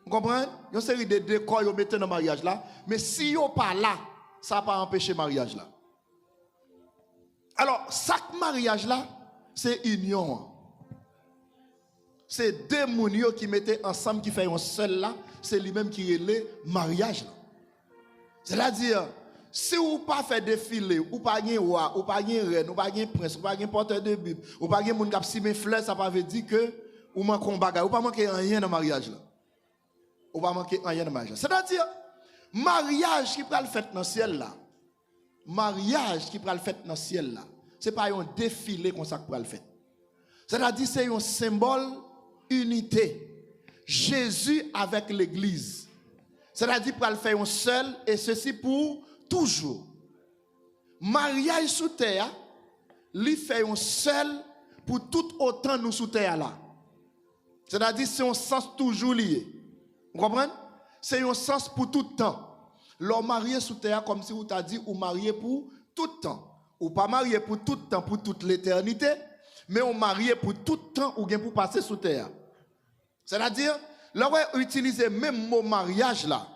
Vous comprenez? Une série de décors qu'ils mettent dans le mariage là. Mais si vous pas là, ça ne va pas empêcher le mariage là. Alors, chaque mariage là, c'est union. C'est deux mounios qui mettent ensemble, qui font un seul là. C'est lui-même qui est le mariage là. C'est-à-dire, si vous ne pas faire défiler, ou pas de roi, ou pas de reine, ou pas de prince, ou pas de porteur de Bible, ou pas de monde qui a simé fleurs, ça ne veut dire que vous manquez un bagage, ou pas manquer rien dans le mariage là. Ou pas manquer rien dans le mariage. C'est-à-dire, mariage qui peut le faire dans le ciel là, mariage qui va le faire dans le ciel là. C'est pas un défilé comme ça que va le faire. C'est-à-dire c'est un symbole unité. Jésus avec l'église. C'est-à-dire pour le faire un seul et ceci pour toujours. Mariage sous terre, lui fait un seul pour tout autant nous sous terre là. C'est-à-dire c'est un sens toujours lié. Vous comprenez? C'est un sens pour tout temps. L'homme marié sous terre comme si vous t'a dit ou marié pour tout temps. Ou pas marié pour tout temps, pour toute l'éternité, mais on marié pour tout temps ou bien pour passer sous terre. C'est-à-dire, là où utiliser même mot mariage là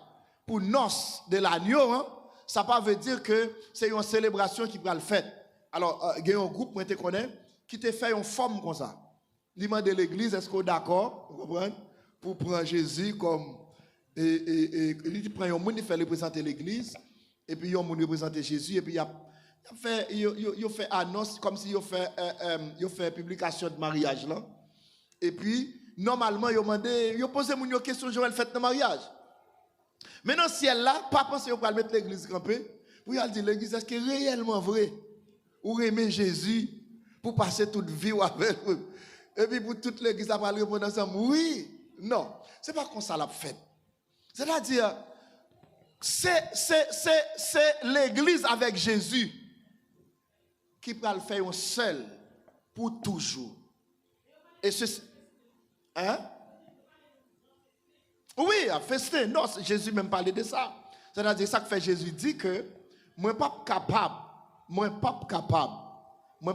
pour noces de l'agneau, hein, ça ne veut pas dire que c'est une célébration qui va le faire. Alors, il y a un groupe, moi je te connais, qui te fait une forme comme ça. Il demande de l'église, est-ce qu'on est d'accord, vous comprenez, pour prendre Jésus comme il prend un monde, il fait représenter l'église, et puis il représenter Jésus, et puis il fait annonce comme si il fait publication de mariage là. Et puis normalement il pose une question Joël fait de mariage. Mais dans le ciel là, pas penser qu'on va mettre l'église campée pour y dire l'église est-ce que réellement vrai ou aimer Jésus pour passer toute vie avec lui. Et puis pour toute l'église ça va répondre ensemble oui. Non, c'est pas comme ça l'a fait. C'est-à-dire c'est l'église avec Jésus qui va le faire un seul pour toujours. Et ceci, hein? Oui, à festin. Non, Jésus même parlait de ça. C'est-à-dire ça que fait Jésus dit que moi pas capable, moi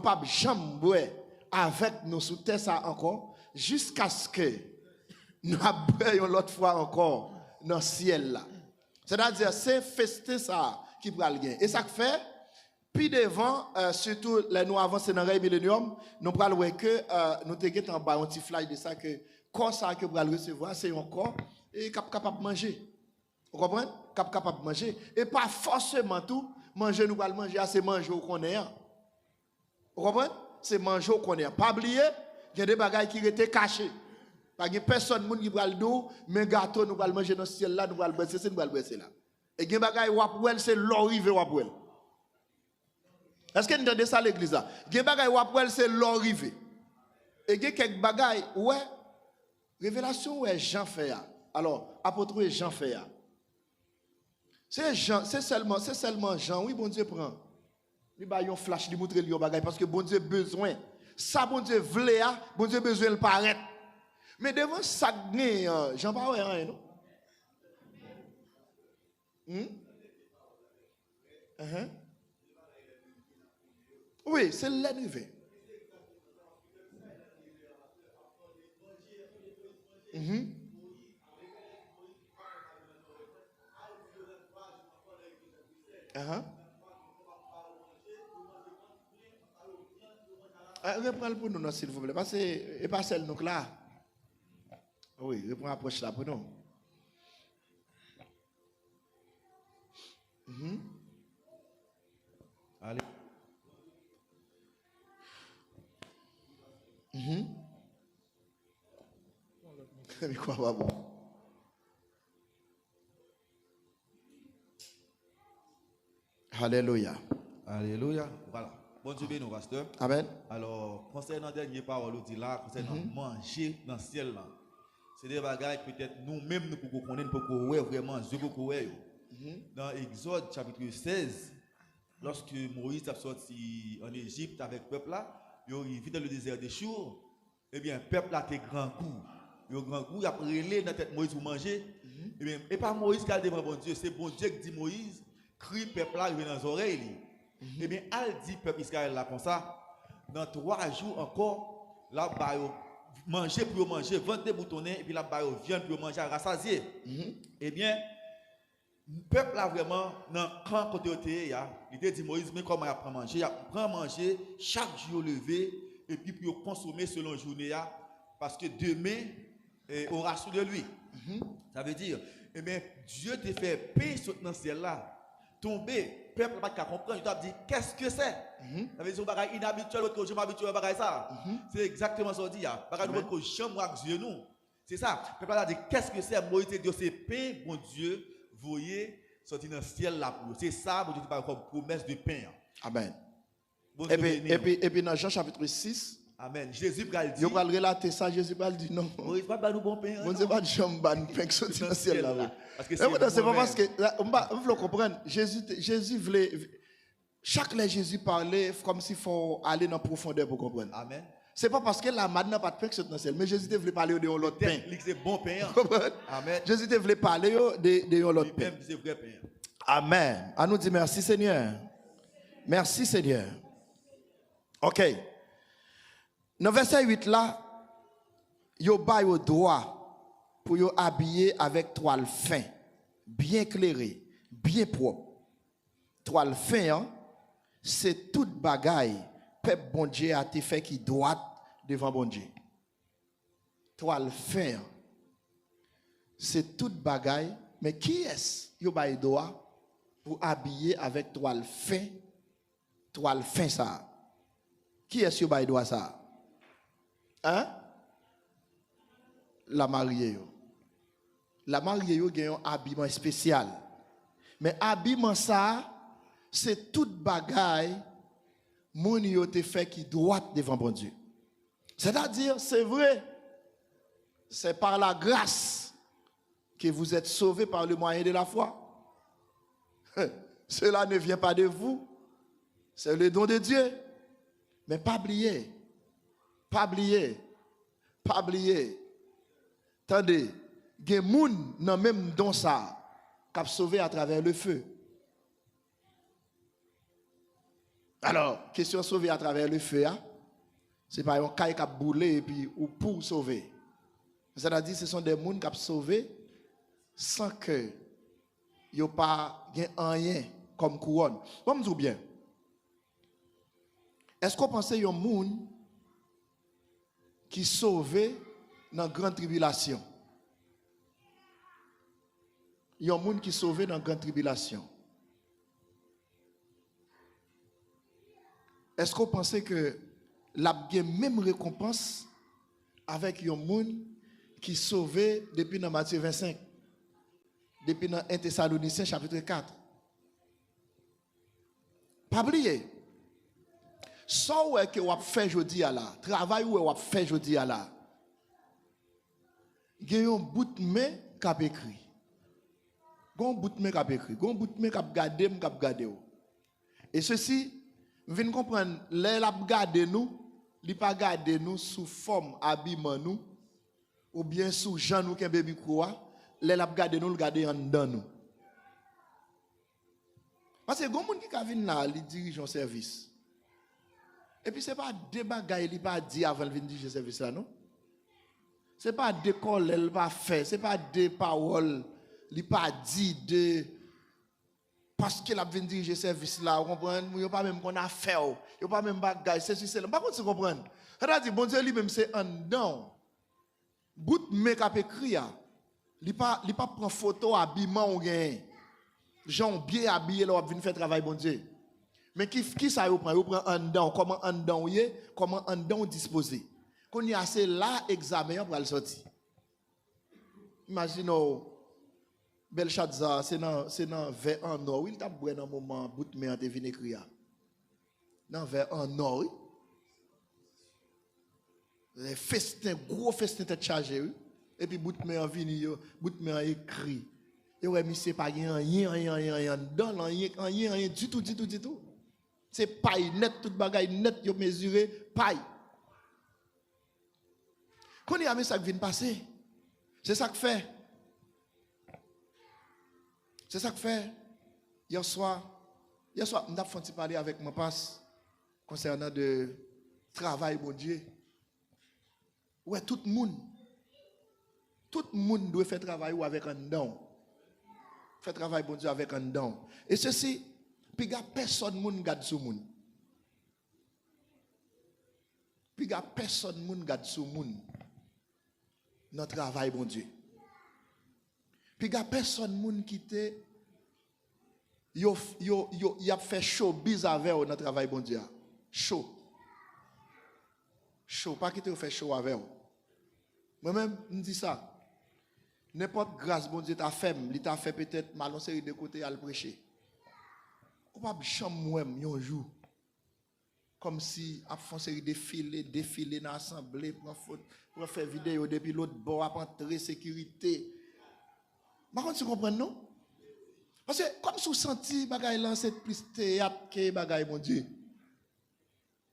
pas jamais avec nous sous terre ça encore jusqu'à ce que nous abrions l'autre fois encore dans le ciel là. C'est-à-dire c'est festin ça qui va le gagner. Et ça que fait puis devant, surtout les nous avancer dans le millénium, nous parlons que nous avons en bas un petit fly de ça que corps ça que vous allez recevoir, c'est un corps et capable de manger. Vous comprenez? Capable de manger. Et pas forcément tout, manger nous allons manger, c'est manger qu'on est. Vous comprenez? C'est manger qu'on est. Pas oublier, il y a des bagages qui étaient cachés. Pas de personne qui va le dos, mais gâteau nous allons manger dans le ciel là, nous allons baisser, c'est nous allons baisser là. Et il y a des bagages c'est l'orive wapwell. Est-ce que vous entendez ça à l'église là? Il y a des bagages c'est l'orive. Et il y a quelques bagages, ouais, révélation, ouais, Jean fait. Alors, apôtre Jean fait. C'est seulement Jean, oui, bon Dieu prend. Il y a un flash, il montre les bagages parce que bon Dieu besoin. Ça, bon Dieu voulait, bon Dieu besoin de paraître. Mais devant ça, Jean pas rien, non? Oui, c'est l'arrivée. Reprends pour nous, s'il vous plaît. Parce que pas celle donc là. Oui, reprends l'approche là pour nous. Allez. Mais quoi va bon? Alléluia. Alléluia. Voilà. Bon Dieu béni, pasteur. Amen. Alors, concernant la dernière parole, on dit là, concernant manger dans le ciel là. C'est des bagages peut-être nous-mêmes nous pouvons connaître pour qu'on vraiment Dieu pour qu'on Dans Exode chapitre 16, lorsque Moïse a sorti en Égypte avec le peuple là, il est arrivé dans le désert des Chour, eh bien, le peuple a été grand coup. Il a grand coup, il a relé dans la tête Moïse pour manger. Eh bien, et pas Moïse qui a devant bon Dieu, c'est bon Dieu qui dit Moïse, crie le peuple là, il vient dans les oreilles. Eh bien, elle dit peuple Israël là comme ça, dans 3 jours encore, là, bah, manger pour manger, vendre des boutonnets, et puis là, bah, viande pour manger, rassasier. Eh bien, le peuple là vraiment, dans le camp côté il a dit Moïse, mais comment il prend manger? Il prend manger chaque jour levé, et puis pour consommer selon journée, parce que demain, on rassure de lui. Ça veut dire, eh bien, Dieu te fait paix dans le ciel là, tomber, peuple n'a pas comprendre, il t'a dit, qu'est-ce que c'est? Ça veut dire, c'est un bagage inhabituel, que je m'habitue à bagage ça. C'est exactement ça qu'on dit. Bagage que chambre avec Dieu nous. C'est ça. Le peuple a dit, qu'est-ce que c'est? Moïse Dieu, c'est paix, bon Dieu, voyez, sorti dans le ciel là pour. C'est ça, bon Dieu, parle comme promesse de pain. Amen. Bon Et Dieu béni. puis dans Jean chapitre 6, Amen. Jésus va le il dire. va relater ça, Jésus va le dire non. Moïse va pas nous bon pain. Bon Dieu va dire pain qui sorti dans le ciel là. Parce que C'est pas parce moi-même. que on veut comprendre, Jésus voulait chaque fois Jésus parlait comme s'il faut aller dans la profondeur pour comprendre. Amen. C'est pas parce que la madne n'a pas de pain que c'est dans le ciel, mais Jésus voulait parler de l'autre pain. C'est bon pain. Amen. Jésus voulait parler de l'autre pain. Lui-même, c'est vrai pain. Amen. À nous dire merci Seigneur. Merci Seigneur. OK. Dans verset 8 là, yo ba yo droit pour yo habiller avec toile fin, bien éclairée, bien propre. Toile fin, hein, c'est toute bagaille peuple bon Dieu a été fait qui droite devant bon Dieu. Toile fin, hein, c'est toute bagaille, mais qui est-ce yo ba yo droit pour habiller avec toile fin ça? Qui est-ce yo ba yo droit ça? Hein? La mariée. La mariée a un habillement spécial. Mais habillement ça, c'est toute bagaille moun yo te fait qui droite devant bon Dieu. C'est-à-dire, c'est vrai, c'est par la grâce que vous êtes sauvés par le moyen de la foi. Cela ne vient pas de vous, c'est le don de Dieu. Mais pas oublier. Pas oublier. Attendez, il y a des gens dans même don ça qui ont sauvé à travers le feu. Alors, question sauver à travers le feu, hein? C'est pas un caille qui a boulé et puis ou pour sauver. C'est-à-dire ce sont des gens qui ont sauvé sans que ils n'ont pas rien comme couronne. Bon, me dis bien. Est-ce qu'on pense qu'il y a des gens qui sauvé dans la grande tribulation? Il y a des gens qui sauvé dans la grande tribulation. Est-ce qu'on pense que la même récompense avec les gens qui sauvé depuis dans Matthieu 25, depuis dans 1 Thessaloniciens chapitre 4? Pas oublier. Ça où est que vous fait aujourd'hui à là, travail où vous fait aujourd'hui à là. Il y a un bout de main qui a écrit. Un bout de main qui a écrit. Un bout de main qui a gardé. Et ceci, vous venez comprendre, les la garder nous, li pas garder nous sous forme habillement nous ou bien sous gens nous qui bébé quoi, les la garder nous, le garder en dedans nous. Parce que gon moun qui ka vinn là, li dirige un service. Et puis c'est pas des bagailles li pas dit avant de venir diriger service là non. C'est pas des cols elle pas fait, c'est pas des paroles li pas dit de parce qu'il a venu diriger service là, vous comprenez? Il n'y a pas même qu'on a fait, il n'y a pas même bagage, c'est cela. Par contre, vous comprenez? C'est-à-dire, bon Dieu lui-même, c'est un don. Bout de mec a écrit, il pas prendre photo, habillement ou gain. Gens bien habillés, là, venir faire travail, bon Dieu. Mais qui ça vous prend? Vous prend un don, comment un don y est, comment un don disposé. Quand il y a assez là, examen pour le sortir. Imaginez, Belshazzar, c'est dans vers en or. Il t'a boire dans moment bout de main te vinn écrire. Dans vers en or. Oui. Les festins, gros festins te chargé. Oui. Et puis bout de main vini, bout de main écrit. Et ouais, mais c'est pas rien dans rien du tout. C'est paille net toute bagaille net yo mesuré paille. Quand il y a mais ça qui vient passer. C'est ça que fait. C'est ça que fait. Hier soir, je suis parler avec mon passe concernant le travail, mon Dieu. Ouais, tout le monde doit faire travail avec un don. Faire travail, bon Dieu, avec un don. Et ceci, puis il y a personne qui garde sur le monde. Puis il y a personne qui garde sur le monde. Notre travail, bon Dieu. Puis il y a personne qui te y a fait chaud biz avec notre travail bon Dieu. Chaud. Pas qui te fait chaud avec. Moi-même, je dis ça. n'importe grâce, bon Dieu, t'a fait, il t'a fait peut-être mal en série de côtés à le prêcher. On pas chambre un jour. Comme si a fait une série défilé dans l'assemblée, pour faire vidéo depuis l'autre bord, à entrer sécurité. Par contre, tu comprends, non? Parce que comme si vous sentez bagay là, c'est plus théâtre que bagay, mon Dieu.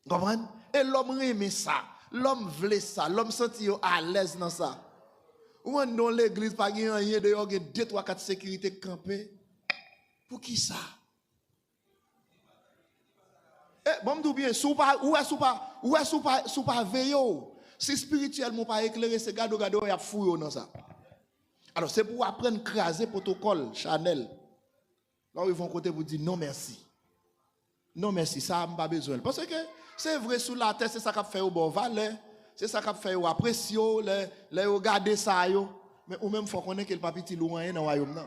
Vous comprenez? Et l'homme aime ça. L'homme voulait ça. L'homme senti à l'aise dans ça. Ou dans l'église, pas rien de 2, 3, 4 sécurité campées. Pour qui ça? Eh, bon, me bien, ou est-ce pas veillé? Si spirituellement pas éclairé, c'est gado, il y a fouillé dans ça. Alors, c'est pour apprendre à craser protocole, Chanel. Là, ils vont côté pour dire non merci. Non merci, ça n'a pas besoin. Parce que c'est vrai, sous la terre, c'est ça qui fait au bon valet, c'est ça qui fait au apprécier, les regarder ça. Mais ou même, il faut qu'on ait que le papier loin dans le royaume.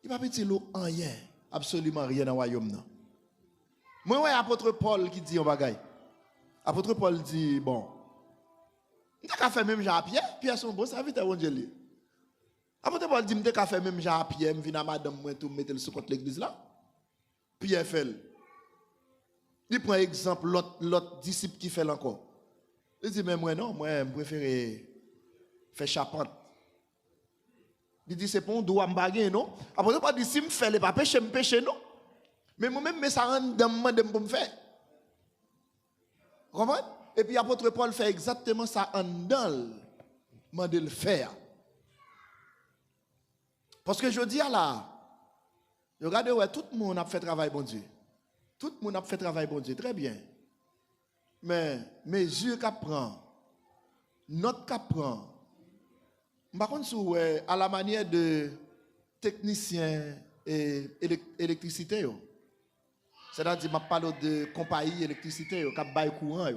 Il n'y a pas petit rien, absolument rien dans le royaume. Moi, ouais, apôtre Paul qui dit un bagay. Apôtre Paul dit, bon, on a fait même Jean Pierre, Pierre son bon serviteur évangélique. Apôtre Paul dit, on a fait même Jean Pierre, je viens à madame, moi, tout mettre le sous contre l'église là. Pierre fait. Il prend exemple, l'autre disciple qui fait encore. Il dit, mais moi, non, moi, je préfère faire charpente. Il dit, c'est pour un droit me baguer, non? Apôtre Paul dit, si je fais, pas péché, je péché, non? Mais moi-même, mais ça rend dans pour me faire. Vous comprenez? Et puis, apôtre Paul fait exactement ça en dans de le faire. Parce que je dis là, regardez, ouais, tout le monde a fait travail, bon Dieu. Tout le monde a fait travail, bon Dieu, très bien. Mais mesure qu'on prend, note qu'on prend, par contre, à la manière de technicien et électricité, c'est-à-dire, je parle de compagnie d'électricité, qui bail courant.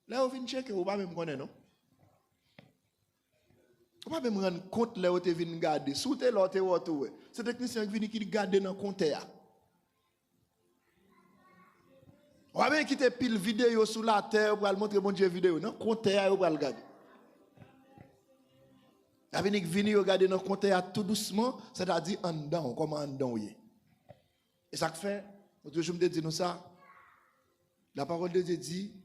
Là, on vient checker, on va même connaître, non? On va même rendre compte là où tu viens garder. Sous tes là, c'est technicien qui vient qui garde dans le compte. On va même quitter pile vidéo sous la terre pour montrer mon Dieu vidéo. Non, compte on va le garder. On va venir regarder dans le compte tout doucement, c'est-à-dire en dedans, comme en dedans. Et ça fait, je me dis nous ça, la parole de Dieu dit,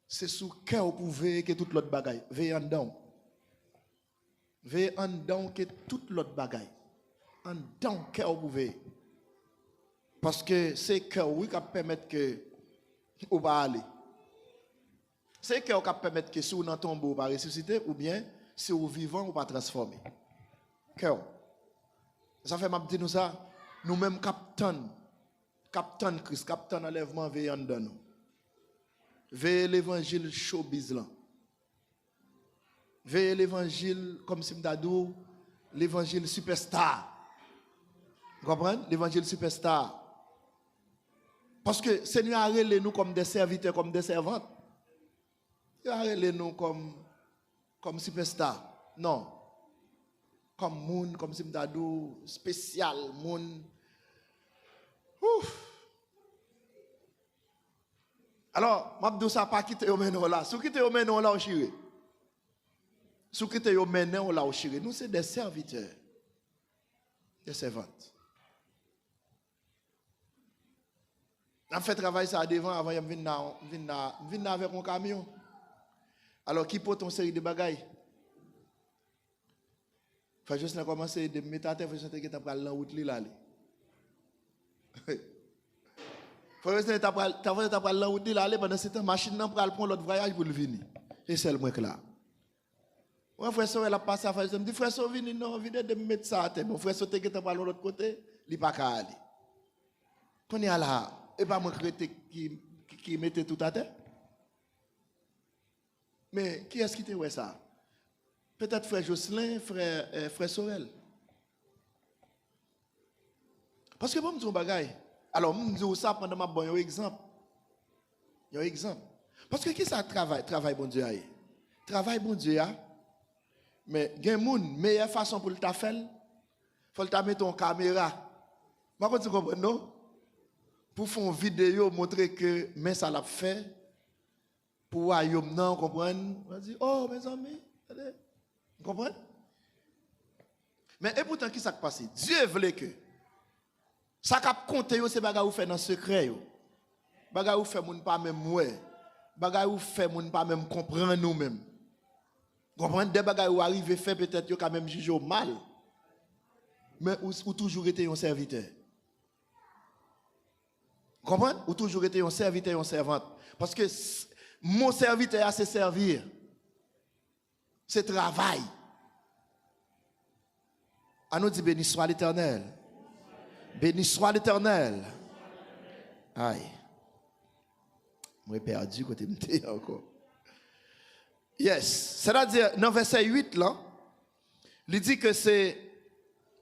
c'est sous cœur pour veiller que toute l'autre bagaille. Veille en dedans. Veille en dedans que toute l'autre bagaille. En dedans, cœur pour veiller. Parce que c'est cœur, oui, qui permet que on va aller. C'est cœur qui permet que si on est tombé, on va ressusciter, ou bien si on est vivant, on va transformer. Cœur. Ça fait m'a dit nous ça, nous-mêmes capitaine Christ, capitaine enlèvement, veille en dedans nous. Veille l'évangile showbiz là. Veille l'évangile, comme si m'dadou, l'évangile superstar. Vous comprenez? L'évangile superstar. Parce que Seigneur a relé nous comme des serviteurs, comme des servantes. Il a relé nous comme superstar. Non. Comme moun, comme si m'dadou, spécial, moun. Ouf. Alors, m'abdou ça pas quitter au menon là. Si quitter au menon là au chiré. Si quitter au menon là au chiré. Nous c'est des serviteurs. Des servantes. On fait travail ça devant avant de venir avec un camion. Alors qui porte une série de bagailles. Faut juste commencer de mettre à terre, faut juste que tu as la route là. Faut juste que tu as la route là pendant ce temps machine n'a pas prendre l'autre voyage pour le venir. Et c'est le moins là. Mon frère Soeur a passé à faire ça, me dit frère Soeur venir non, venez de mettre ça à terre. Mon frère Soeur qui t'a pas l'autre côté, il pas qu'à aller. Qu'on est là, et pas moi qui mettait tout à terre. Mais qui est-ce qui te fait ça? Peut-être frère Jocelyn, frère Sorel. Parce que bon, me dis un bagay. Alors, je me dis ça pendant ma bonne exemple. Un exemple. Parce que qui ça travail bon Dieu a? Travail bon Dieu a. Mais il y a une meilleure façon pour le faire. Il faut le mettre en caméra. Par contre, tu comprends, non? Pour faire une vidéo, montrer que mais ça l'a fait. pour royaume non, comprendre? On dit oh mes amis, allez. Vous comprenez? Mais et pourtant qui ça qui passe? Dieu voulait que ça cap compter c'est bagay ou fait dans secret yo. Bagay ou fait moun pas même ouais. Bagay ou fait moun pas même comprendre nous même. Comprendre des bagay ou arriver fait peut-être yo quand même juger mal. Mais ou toujours été un serviteur. Comprendre? Ou toujours été un serviteur, une servante. Parce que mon serviteur c'est servir. C'est travail. À nous dit béni soit l'Éternel. Béni soit l'Éternel. Aïe. Moi perdu côté m'était encore. Yes, c'est-à-dire dans verset 8 là, il dit que c'est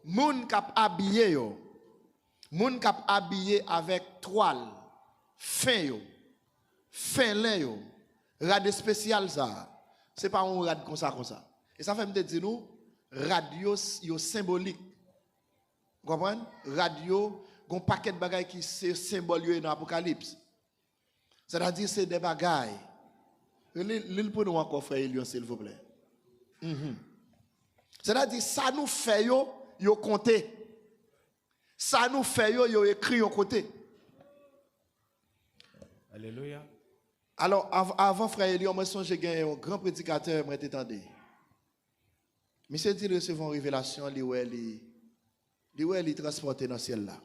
moun k'ap habillé yo. Moun k'ap habillé avec toile, fin yo. Fin lin yo. Rade spécial ça. C'est pas un rad comme ça. Et ça fait me dire nous radio yo symbolique. Vous comprenez? Radio gon paquet de bagages qui c'est symbole yo dans l'Apocalypse. C'est-à-dire c'est des bagages. L'île pour nous encore frère Elion s'il vous plaît. C'est-à-dire ça nous fait yo compter. Ça nous fait yo écrit au côté. Alléluia. Alors, avant frère Elion, moi, j'ai gagné un grand prédicateur, moi, t'étendais. Monsieur dit recevoir une révélation, il transporté dans le ciel là.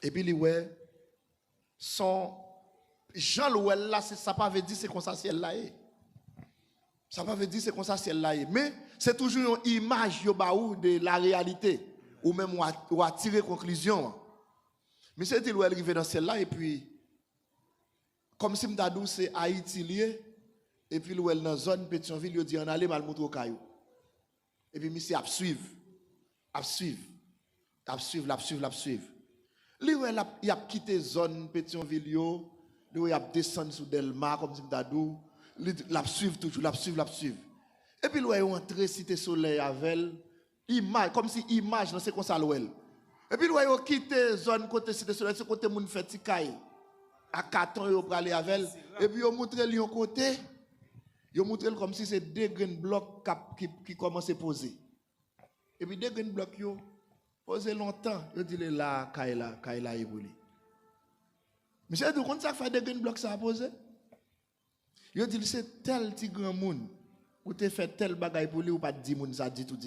Et puis, son Jean Louel là, ça pas veut dire c'est comme ça ciel là. Ça pas veut dire c'est comme ça ciel là. Mais c'est toujours une image de la réalité. Ou même ou à tirer conclusion. Monsieur dit Louel arrivé dans le ciel là et puis comme si m'dadou c'est Haïti lié et puis l'ouel dans zone Pétionville il dit on aller mal montrer au caillou et puis monsieur a suivre l'ouel il a quitté zone Pétionville yo il a descendu sous Delma comme si m'dadou l'a suivre toujours l'a suivre et puis l'ouel entré cité soleil avec image comme si image c'est comme ça l'ouel et puis l'ouel quitté zone côté cité soleil c'est côté moun fait tikaï à carton yo pour aller avec et puis yo montre li un côté yo montre comme si c'est deux grains blocs qui commence à poser et puis deux grains blocs yo poser longtemps yo dit là kaila évolue monsieur du compte ça fait deux grains blocs ça poser yo dit c'est tel petit grand monde ou te fait tel bagay pour lui ou pas dit moun ça dit tout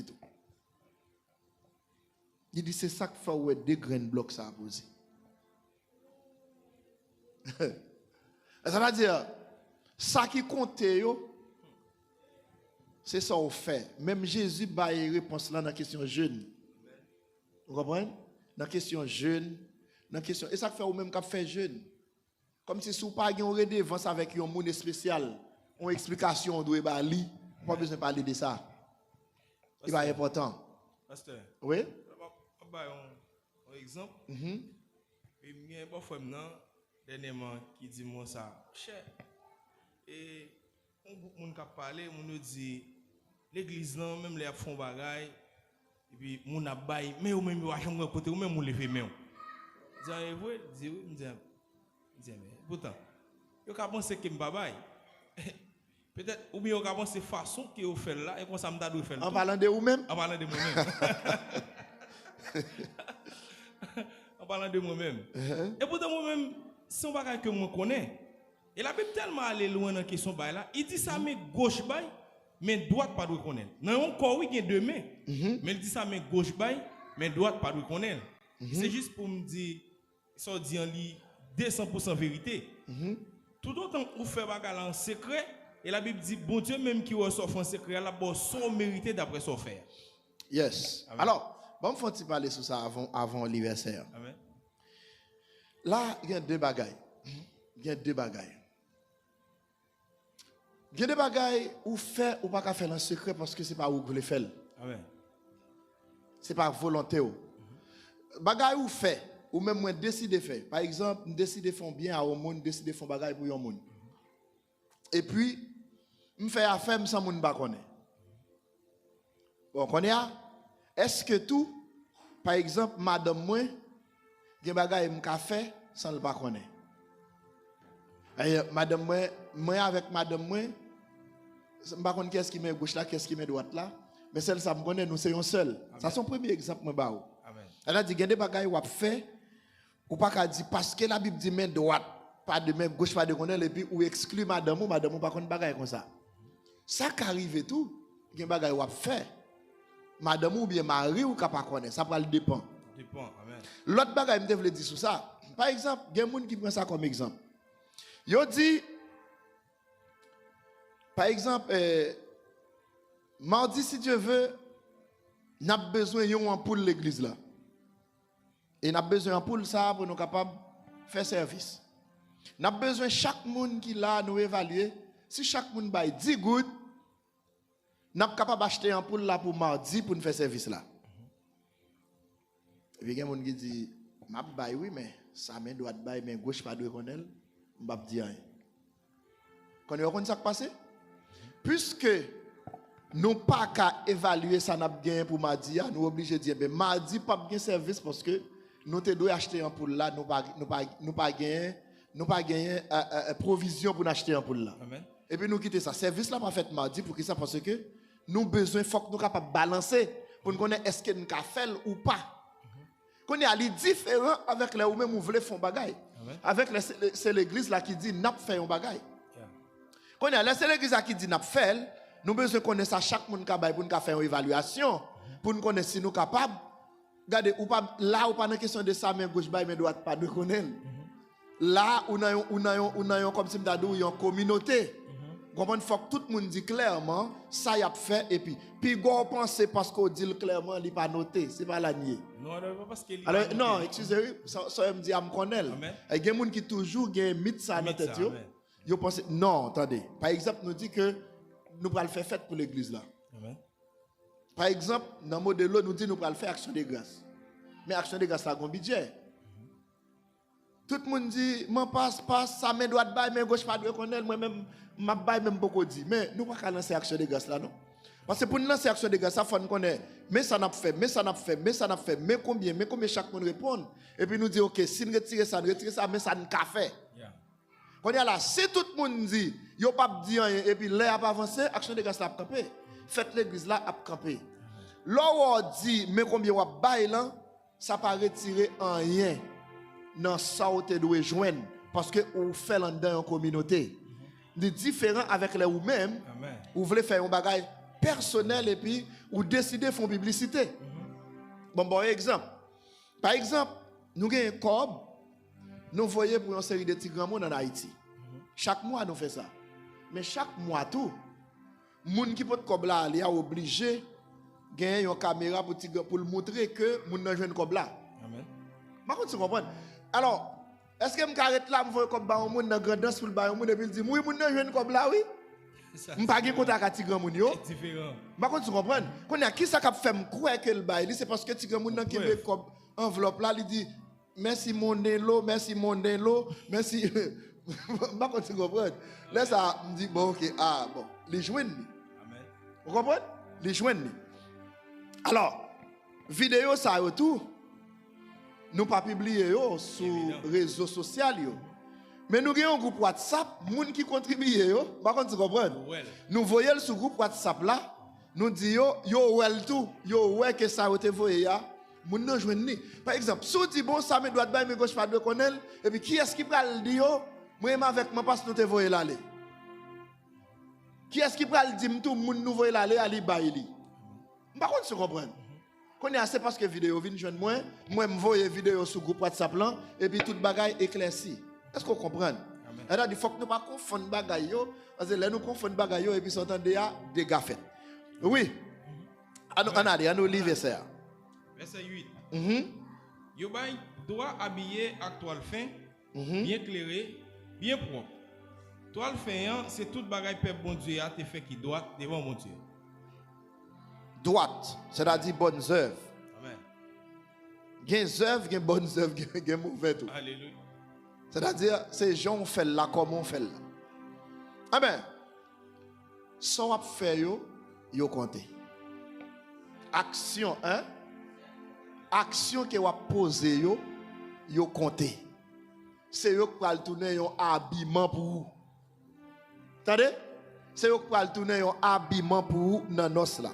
il dit c'est ça que fait ouais deux grains blocs ça poser. Ça veut dire, ça qui compte, c'est ça qu'on fait. Même Jésus a une réponse là dans la question jeune. Vous comprenez? Dans la question jeune, dans la question. Et ça fait ou même qu'on fait jeune. Comme si vous n'avez pas une redevance avec un monde spécial, une explication, on doit bali, pas besoin de parler de ça. C'est pas important. Pasteur. Oui? Un exemple. Et il y a un fois dernièrement qui dit moi ça cher et on a parlé on nous dit l'église là même les font bagaille et puis mon a bail mais ou même wa chambre côté ou même on lever main dit vous dit oui me dit mais pourtant yo ka penser que m'pa bail peut-être ou bien yo ka penser façon que vous fait là et comme ça me doit faire en parlant de vous même en parlant de moi-même en parlant de moi-même et pourtant moi-même c'est un bagage que moi connais. Et la Bible tellement allé loin dans la question bail là, il dit ça mais gauche bail, mais droite pas de connaître. Non encore oui il y a deux mains. Mais il dit ça mais gauche bail, mais droite pas de connaître. C'est juste pour me dire ça dit en li 200% vérité. Tout autant qu'on fait bagage en secret et la Bible dit bon Dieu même qui ressort en secret là bon son mérité d'après son faire. Yes. Amen. Alors, bon faut te parler sur ça avant l'anniversaire. Amen. Là, il y a deux bagailles. Il y a deux bagailles ou faire ou pas faire en secret parce que c'est pas où vous voulez faire. Amen. C'est pas volonté. Bagaille ou fait ou même moi décider faire. Par exemple, décider faire bien à un monde, décider faire bagaille pour un monde. Et puis me faire affaire sans monde pas connaît. Bon, connaît est-ce que tout par exemple madame moi gen bagay m'ka fait sans le pas connaître. Madame, moi avec madame, moi, je ne sais pas qui est-ce qui met gauche là, qui est-ce qui met droite là. Mais celle ça me connaît, nous c'est un seul. Ça c'est son premier exemple, moi. Amen. Elle a dit, il y a des bagages ou fait, ou pas qu'à dire, parce que la Bible dit main droite, pas de main gauche, pas de connaître, et puis ou exclut madame ou pas contre bagages comme ça. Ça qui arrive et tout, il y a des bagages ou fait. Madame ou bien mari ou pas connaître, ça va le dépend. Dépend. Amen. L'autre bagage, je voulais dire sur ça. Par exemple, il y a des gens qui prennent ça comme exemple. Yo dit, par exemple, mardi, si Dieu veut, n'a besoin d'une ampoule l'église là. Et n'a besoin d'ampoule ça pour nous capables de faire service. N'a besoin chaque monde qui là nous évaluer. Si chaque monde baille 10 gouttes, n'a capable d'acheter une ampoule là pour mardi pour nous faire service là. Et puis il y a des gens qui disent, m'a baille oui mais ça main droite baille main gauche pas de connaître. Je ne dis rien. Quand vous comprenez ça qui passe? Puisque nous pas qu'à évaluer ça n'a bien pour mardi, nous sommes obligés de dire mais mardi pas bien service parce que nous devons acheter un poule là, nous pas gagner provision pour acheter un poule là. Amen. Et puis nous quitter ça. Service là pas fait mardi pour qui ça parce que nous besoin faut que nous capable balancer pour nous connaître est-ce que nous ca faire ou pas. Qu'on est allé différent avec les ou même vous voulez faire bagaille. Avec c'est l'église là qui dit n'a pas fait un bagaille. Quand on a c'est l'église là qui dit n'a pas fait, nous besoin connaître ça chaque monde qui pour nous faire une évaluation pour nous connaître si nous capables. Regardez ou pas là ou pas dans question de ça main gauche baille main droite pas de connaître. Là on a comme si m'ta dit une communauté. Comprendre faut que tout le monde dit clairement ça y a fait et puis go penser parce qu'on dit clairement il pas noté, c'est pas la nier. Non, non, parce qu'il Alors, non, excusez-moi, ça me dit à me connaître. Il y a des gens qui toujours ont mythe ça dans tête. Ils pensent, non, attendez. Par exemple, nous dit que nous allons faire fête pour l'église là. Amen. Par exemple, dans le modèle, nous dit nous allons faire action de grâce. Mais action de grâce là, a un budget. Tout le monde dit, moi passe, ça main droite baille, main gauche pas de reconnaître, moi-même, ma baille même beaucoup dit. Mais nous ne pouvons pas lancer action de grâce là, non? Parce que pour nous lancer action de grâce, ça faut nous connaître. Mais ça n'a pas fait, mais ça n'a pas fait, mais ça n'a pas fait, mais combien chaque monde répond. Et puis nous dit, ok, si nous retirons ça, mais ça n'a pas fait. Quand il y a là, si tout le monde dit, il n'y a pas de dire rien, et puis là, il pas avancé, action de grâce là, a campé. Faites l'église là, a campé. Là où on dit, mais combien on baille là, ça pas retirer en rien dans ça où tu dois joindre. Parce que vous faites dans une communauté. C'est différent avec les vous-même. Vous voulez faire un bagage personnel et puis vous décidez de faire publicité. Bon, exemple. Par exemple, nous avons un corps, nous voyons pour une série de petits grands monde en Haïti. Chaque mois, nous faisons ça. Mais chaque mois, tout, les gens qui peuvent être là, ils sont obligés de gagner une caméra pour montrer que les gens jouent un corps là. Amen. Par contre, tu comprends? Alors, est-ce que je m'arrête là, je vois comme un monde dans grand danse pour le bain, et puis dit, oui, je joue un corps là, oui? Je ne pas contact avec petit grand monde. C'est différent. Par contre, tu comprends? Quand il y a qui ça qui fait me croire que le bail, c'est parce que petit grand monde qui met comme enveloppe là, il dit, merci mon délo, merci. Par contre, tu comprends? Là, ça me dit, bon, ok, ah, bon, les joindre. Amen. Vous comprenez? Les joindre. Alors, vidéo ça autour, nous pas publier sur les réseaux sociaux. Mais nous avons un groupe WhatsApp, les gens qui contribuent. Par contre, tu comprends? Nous voyons sur le groupe WhatsApp là, nous disons, yo well tout, yo ouais que ça a été voyé. Nous ne jouons ni. Par exemple, si vous dites, bon, ça me doit être mais gauche pas de connaître, et puis qui est-ce qui va le dire? Moi, avec moi, parce que nous te voyons l'aller. Qui est-ce qui va le dire? Tout le monde nous voyons l'aller, aller bailler. Par contre, tu comprends? Quand on est assez parce que vidéo vient joindre moi me voyais vidéo sur le groupe WhatsApp là, et puis toute bagaille éclaircie. Est-ce qu'on comprend? Alors, il faut que nous ne pas confondre bagaille, parce que là, nous confondons bagaille, et puis s'entendez à des gars faits. Oui. On nous livre ça. Verset 8. Yo bay doit habiller à toile fin, bien éclairé, bien propre. Toile fin, c'est toute bagaille peuple bon Dieu a te fait qui doit devant mon Dieu. Droite, c'est-à-dire bonnes œuvres. Amen. Gain œuvres, gain bonnes œuvres, gain mauvaises tout. Alléluia. C'est-à-dire, ces gens ont fait là comme on fait là. Amen. Ça va faire yo compter. Action, hein? Action que va poser yo compter. c'est eux qui va tourner un habillement pour vous. Attendez? C'est eux qui va tourner un habillement pour vous dans nos là.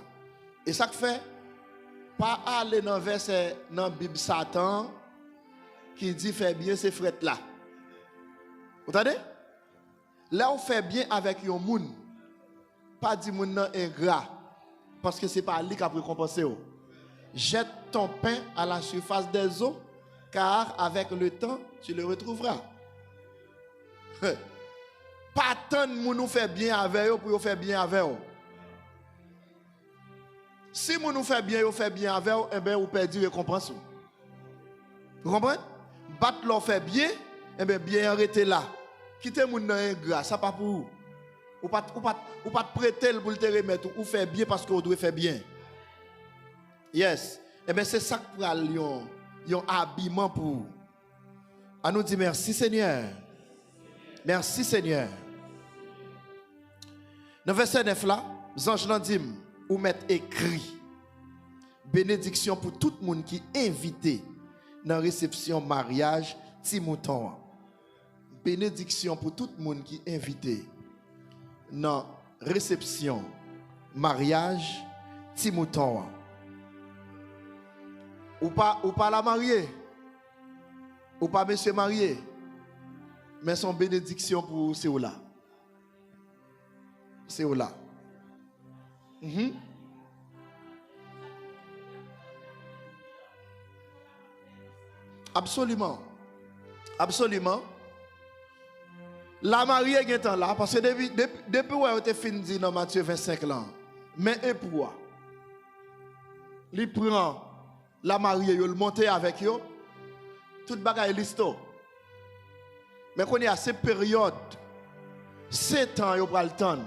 Et ça fait pas aller dans verset dans la Bible Satan qui dit fait bien ces frettes là. Vous entendez? Là on fait bien avec un monde. Pas dit moun nan ingrat parce que c'est pas lui qui a récompensé. Jette ton pain à la surface des eaux car avec le temps tu le retrouveras. Pas tant de moun nous fait bien avec eux pour faire bien avec eux. Si moun nous fait bien, vous fait bien avec eux, eh bien vous perdez récompense. Vous comprenez? Battre leur fait bien, eh bien bien arrêter là. Quittez moun nan ingrat, ça pas pour vous. Ou pas prêter pour te remettre ou faire bien parce que vous devez faire bien. Yes. Eh bien c'est ça que un habillement pour vous. À nous dire merci Seigneur. Merci Seigneur. Dans verset 9 là, Zange l'en dit ou mettre écrit bénédiction pour tout le monde qui est invité dans la réception mariage Timouton. Bénédiction pour tout le monde qui est invité dans réception mariage Timouton. Ou pas la mariée, ou pas monsieur marié, mais son bénédiction pour c'est là. C'est là. Absolument. Absolument. La mariée est là parce que depuis où elle fini dans Matthieu 25 là, mais et pourquoi? Il prend la mariée, il monte avec eux, toute bagaille listo. Mais quand il y a ces périodes, ces temps, il prend le temps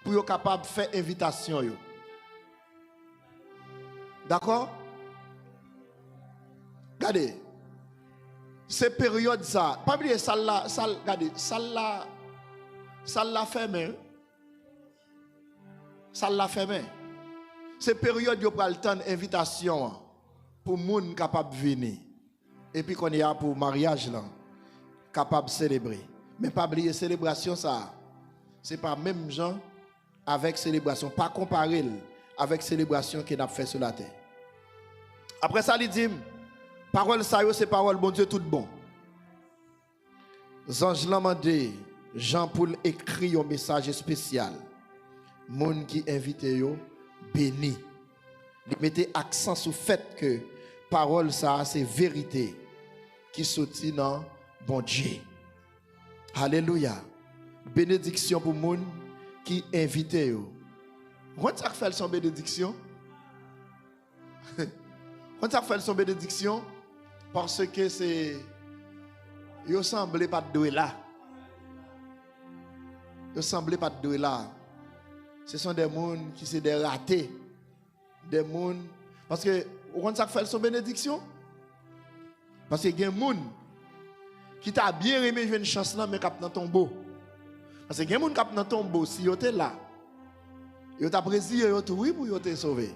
pour être capable de faire invitation. D'accord? Regardez. Ces périodes ça, pas oublier ça là, regardez, ça là fermé. Ça l'a fermé. Ces périodes yo pral temps invitation pour moun capable venir. Et puis qu'on y a pour mariage là, capable célébrer. Mais pas oublier célébration ça. C'est pas même gens avec célébration, pas comparer avec célébration qu'on a fait sur la terre. Après ça il dit parole ça yo c'est parole bon Dieu tout bon. Zange l'a mandé Jean Paul écrit un message spécial. Moun qui invite yo béni. Il mettait accent sur le fait que parole ça c'est vérité qui sortit dans bon Dieu. Alléluia. Bénédiction pour moun qui invite yo. Quand ça fait son bénédiction? Quand ça fait son bénédiction parce que c'est yo semblait pas de là. Yo semblait pas de là. Ce sont des gens qui sont des ratés. Des gens. Parce que, quand ça fait son bénédiction? Parce que il y a des gens qui t'a bien aimé jouer une chance là, mais qui dans ton beau. Parce que il y a des gens qui dans ton beau, si vous êtes là, vous avez apprécié tout oui pour vous sauver.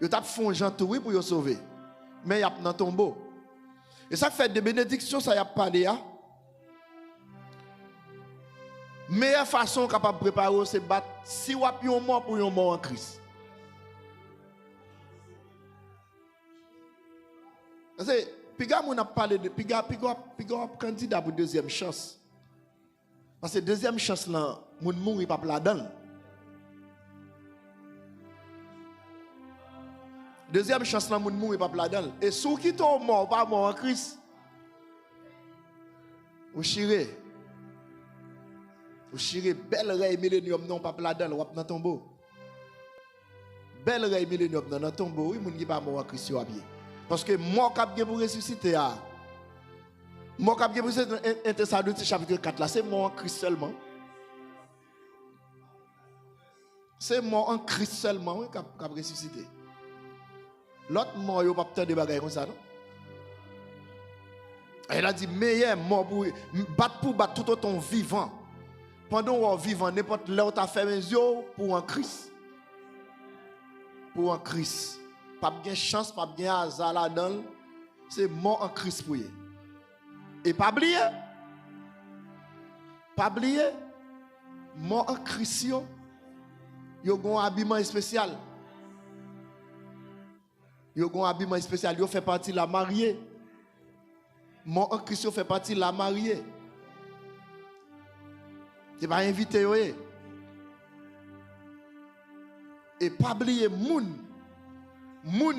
Vous avez fait tout oui pour vous sauver. Mais il y a dans ton beau. Et ça fait des bénédictions, ça y a parlé. Meilleure façon capable de préparer, c'est battre si vous avez un mort pour un mort en Christ. Parce que, Piga, on a parlé de Piga candidat pour deuxième chance. Parce que deuxième chance, là, on ne mourit pas là-dedans. Deuxième chance, là, on ne mourit pas là-dedans. Et ceux qui sont morts, pas morts en Christ, vous chirez. Vous chirez, belle rey millénium, non pas là-dedans, ou dans ton beau. Belle rey millénium, dans ton beau, oui, moun qui pas mort en Christ, parce que moi, qui pour ressusciter, moi, qui pour ressusciter, Thessaloniciens chapitre 4, là, c'est moi en Christ seulement. C'est moi en Christ seulement, oui, qui a ressuscité. L'autre mort, il n'y a pas tant de bagages comme ça, non? Elle a dit, meilleur mort pour battre tout autant vivant. Pendant qu'on est vivant, n'importe là où tu as fait mes yeux pour un Christ. Pour un Christ. Pas de chance, pas de hasard là-dedans. C'est mort en Christ pour eux. Et pas oublier, mort en Christ, yo ont un habillement spécial. Yo ont un habillement spécial, yo fait partie de la mariée. Mort en Christ, yo fait partie de la mariée. Tu vas inviter yo. Et pas oublier moun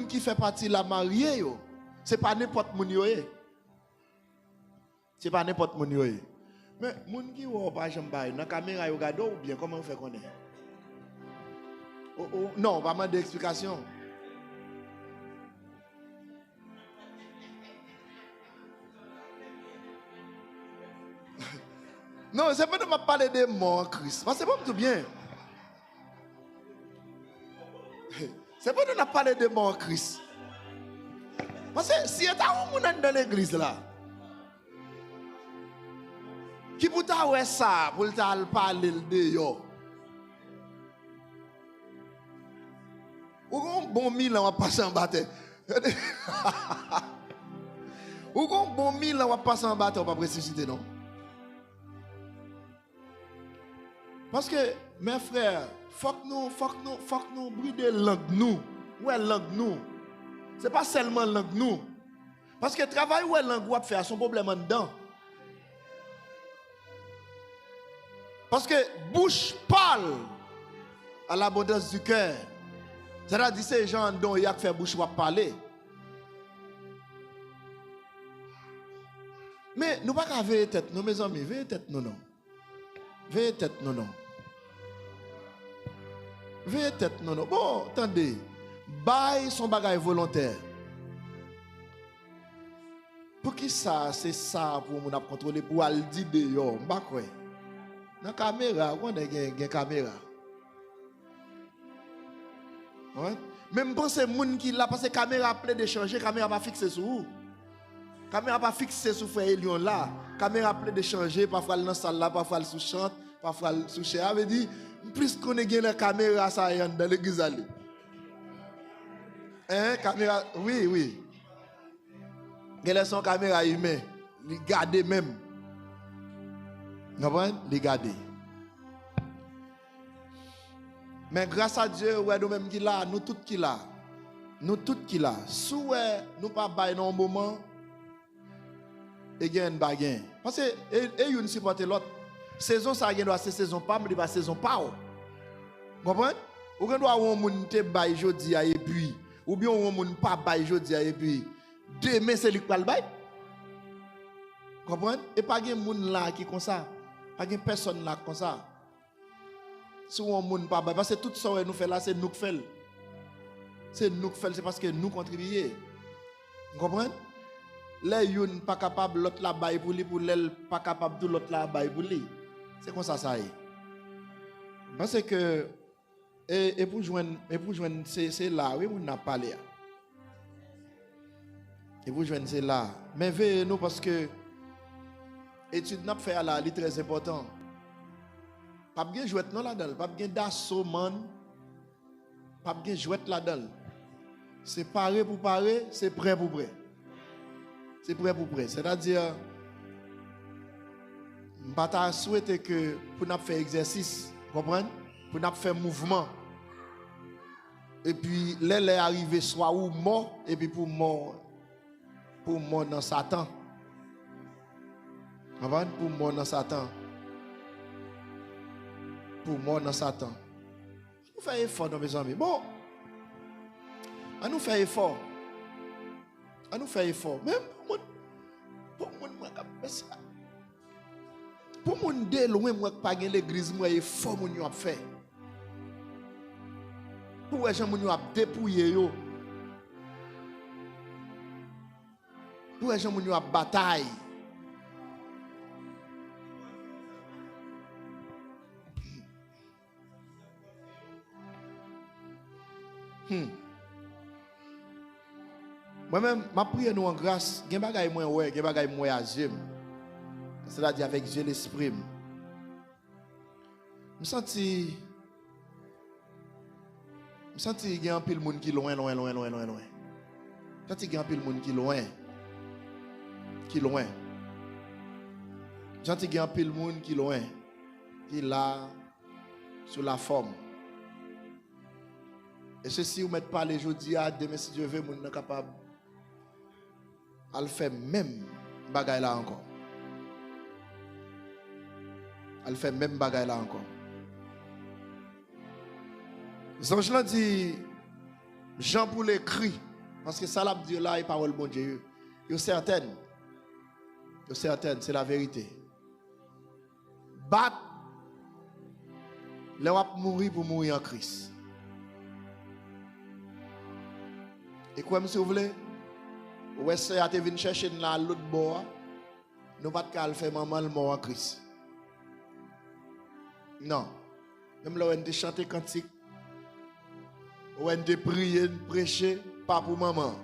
qui fait partie de la mariée yo. C'est pas n'importe moun yo. C'est pas n'importe moun yo. Mais moun qui ou pas jambe dans la caméra yo gado ou bien comment on fait connaître? Non, on va demander d'explication. Non, c'est pas de me parler de mort en Christ. Parce que c'est pas tout bien. C'est pas de me parler de mort en Christ. Parce que si il y a un monde dans l'église là, qui peut t'avoir ça pour te parler de yo? Ou un bon 1000 ans va passer en bataille. Ou un bon 1000 ans va passer en bataille, on va pas ressusciter, non? Parce que, mes frères, faut que nous brider langue nous. Ouais, langue nous. Ce n'est pas seulement langue nous. Parce que le travail où langue ou faire son problème en dedans. Parce que bouche parle à l'abondance du cœur. C'est-à-dire ces gens dont il y a fait bouche ou parler. Mais nous ne pouvons pas veiller tête, nous, mes amis, veiller tête, non, non. Veille tête, non, non. Veille tête, non, non. Bon, attendez. Bail son bagage volontaire. Pour qui ça, c'est ça pour nous contrôler, pour aller dire dehors, je ne sais pas quoi. Dans la caméra, on a une caméra. Ouais. Même pense que les gens qui là, parce que la caméra plein de changer, la caméra pas fixée sur vous. La caméra pas fixée sur frère Elion là. La caméra plein de changer, parfois dans la salle là, parfois elle sous chante, parfois elle sous cher. Ça veut dire, plus qu'on ait la caméra ça dans l'église. Hein, caméra, oui, oui. Il y a son caméra humaine, les garder même. Vous comprenez? Les garder. Mais grâce à Dieu, ouais, nous-mêmes qui là, nous tous qui là. Nous tous qui là. Si nous pas bailler dans un moment, et il y a une bagarre. Parce que, et une supporte l'autre. Saison, ça doit c'est saison pas, mais pas saison pas. Vous comprenez? Ou qu'on doit avoir un monde te bailler jodi et puis, ou bien un monde pas bailler jodi et puis, demain c'est lui qui va le bailler. Vous comprenez? Et pas de monde là qui comme ça. Pas de personne là comme ça. Si on ne pas parce que tout ça que nous faisons là, c'est nous qui faisons. C'est nous qui faisons, c'est parce que nous contribuons. Vous comprenez? Les gens ne sont pas capables, l'autre la baille pour lui, pour l'autre pas capable de l'autre la baille pour lui. C'est comme ça, ça y est. Parce que, et pour joindre, c'est là, oui, on a parlé. Et pour joindre, c'est là. Mais veillez nous parce que, étude n'a fait là, c'est très important. Pas bien jouer là-dedans, pas bien d'assaut man, pas bien jouer là-dedans. C'est paré pour paré, c'est prêt pour prêt. C'est prêt pour prêt. C'est-à-dire, je ne souhaite que pour nous faire exercice, comprenez? Pour nous faire mouvement. Et puis, les arriver soit ou mort, et puis pour mort dans Satan. Comprenez? Pour mort dans Satan. Pour mort dans Satan. Nous faisons effort, mes amis. Bon, on nous fait effort. On nous fait effort. Même pour mon dé loin moi pas gagner l'église moi effort mon yo a fait. Pour les gens mon yo a dépouiller yo. Pour les gens mon yo a bataille. Moi-même, ma prière nous en grâce, gen bagay moi ouais, gen bagay moi azim. C'est-à-dire avec Dieu l'esprit. Je senti qu'il y a un peu de monde qui loin. Je senti qu'il y a un peu de monde qui loin. Gentil, il y a un pile monde qui loin, qui là, sous la forme. Et ceci, vous mettez pas les jeudi à demain, si Dieu veut, vous êtes capable de le faire même bagaille là encore. Elle fait même bagaille là encore. Zange dit Jean pour l'écrit parce que ça l'a dit là et parole bon Dieu. Yo certaine. Yo certaine, c'est la vérité. Bat les wap mourir pour mourir en Christ. Et quoi si vous voulez? Ouais, c'est à te venir chercher là l'autre bord. Nous pas de faire maman le mort en Christ. Non. Même là où on chanter cantique, où on prier, prêcher, pas pour maman.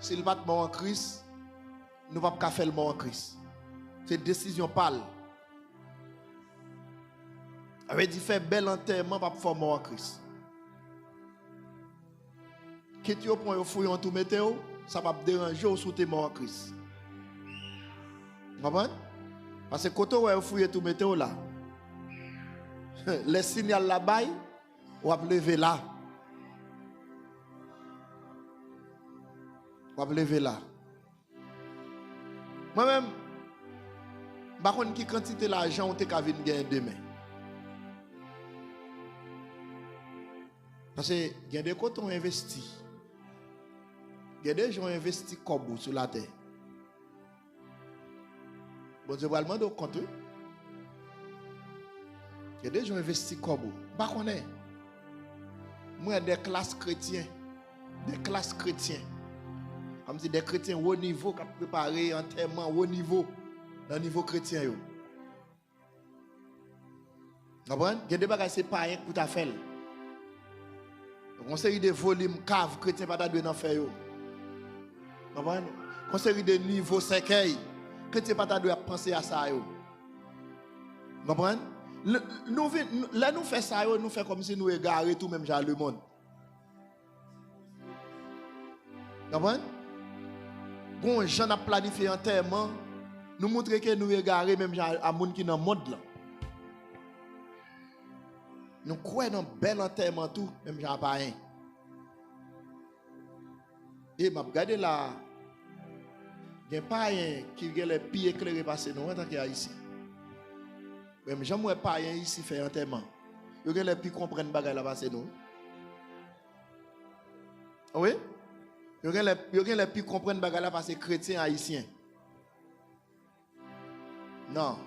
S'il va te mort en Christ, nous ne pouvons pas faire le mort en Christ. C'est une décision pâle. Avec dit faire bel enterrement, pas pour faire mort en Christ. Quitte au point où fouillons tout météo, ça va déranger ou sous tes morts en Christ. Vous comprenez? Parce que quand on fouille tout météo là, les signaux là-bas, on va lever là. On va lever là. Moi-même, je ne sais pas qui quantité d'argent on te venir gagner demain. Parce que il y a des côtés on investit. Il y a des gens qui investissent comme sur la terre. Bon Dieu va demander au compte. Il y a des gens qui investissent comme vous. Pas qu'on est. Moi, des classes chrétiennes. Des classes chrétiennes. Comme si des chrétiens haut niveau qui ont préparé un enterrement haut niveau. Dans le niveau chrétien. Vous comprenez? Il y a des bagages c'est pas rien pour ta faire. On série de volumes cave chrétien pas ta dans faire yo. Vous comprenez? On série de niveaux cercueil chrétien pas ta penser à ça yo. Vous comprenez? Là nous fait ça nous fait comme si nous égarer tout même genre le monde. Vous comprenez? Bon, j'en a planifié enterrement, nous montrer que nous égarer même genre à monde qui dans le monde là. Nous croyons dans bel enterrement tout même genre pas rien. Et m'a regardé là, il n'y a pas rien qui a les pieds éclairés passer nous en tant qu'haïtien. Même j'aime pas rien ici faire enterrement. Il y a les pieds comprendre bagaille là passer nous. Oui? Il y a les pieds comprendre bagaille là passer chrétien haïtien. Non.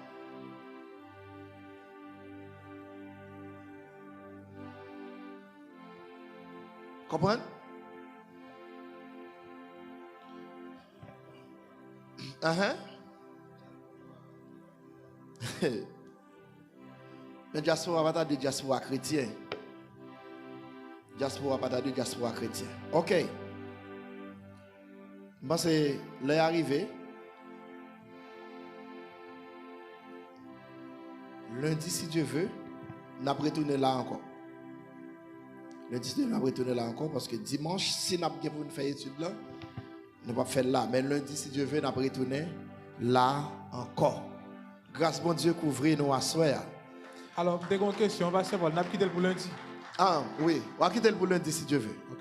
Comprenez? Mais diaspora pas de diaspora chrétien. Diaspora pas de diaspora chrétien. OK. Bon c'est l'heure arrivé. Lundi si Dieu veut, n'a retourner là encore. Lundi n'a retourner là encore parce que dimanche si n'a pas pour faire étude là, nous pas faire là, mais lundi si Dieu veut n'a retourner là encore. Grâce bon Dieu couvrir nous à soir. Alors, j'ai une question, on va savoir, on a quitté pour lundi. Ah oui, on va quitter pour lundi si Dieu veut. Ok.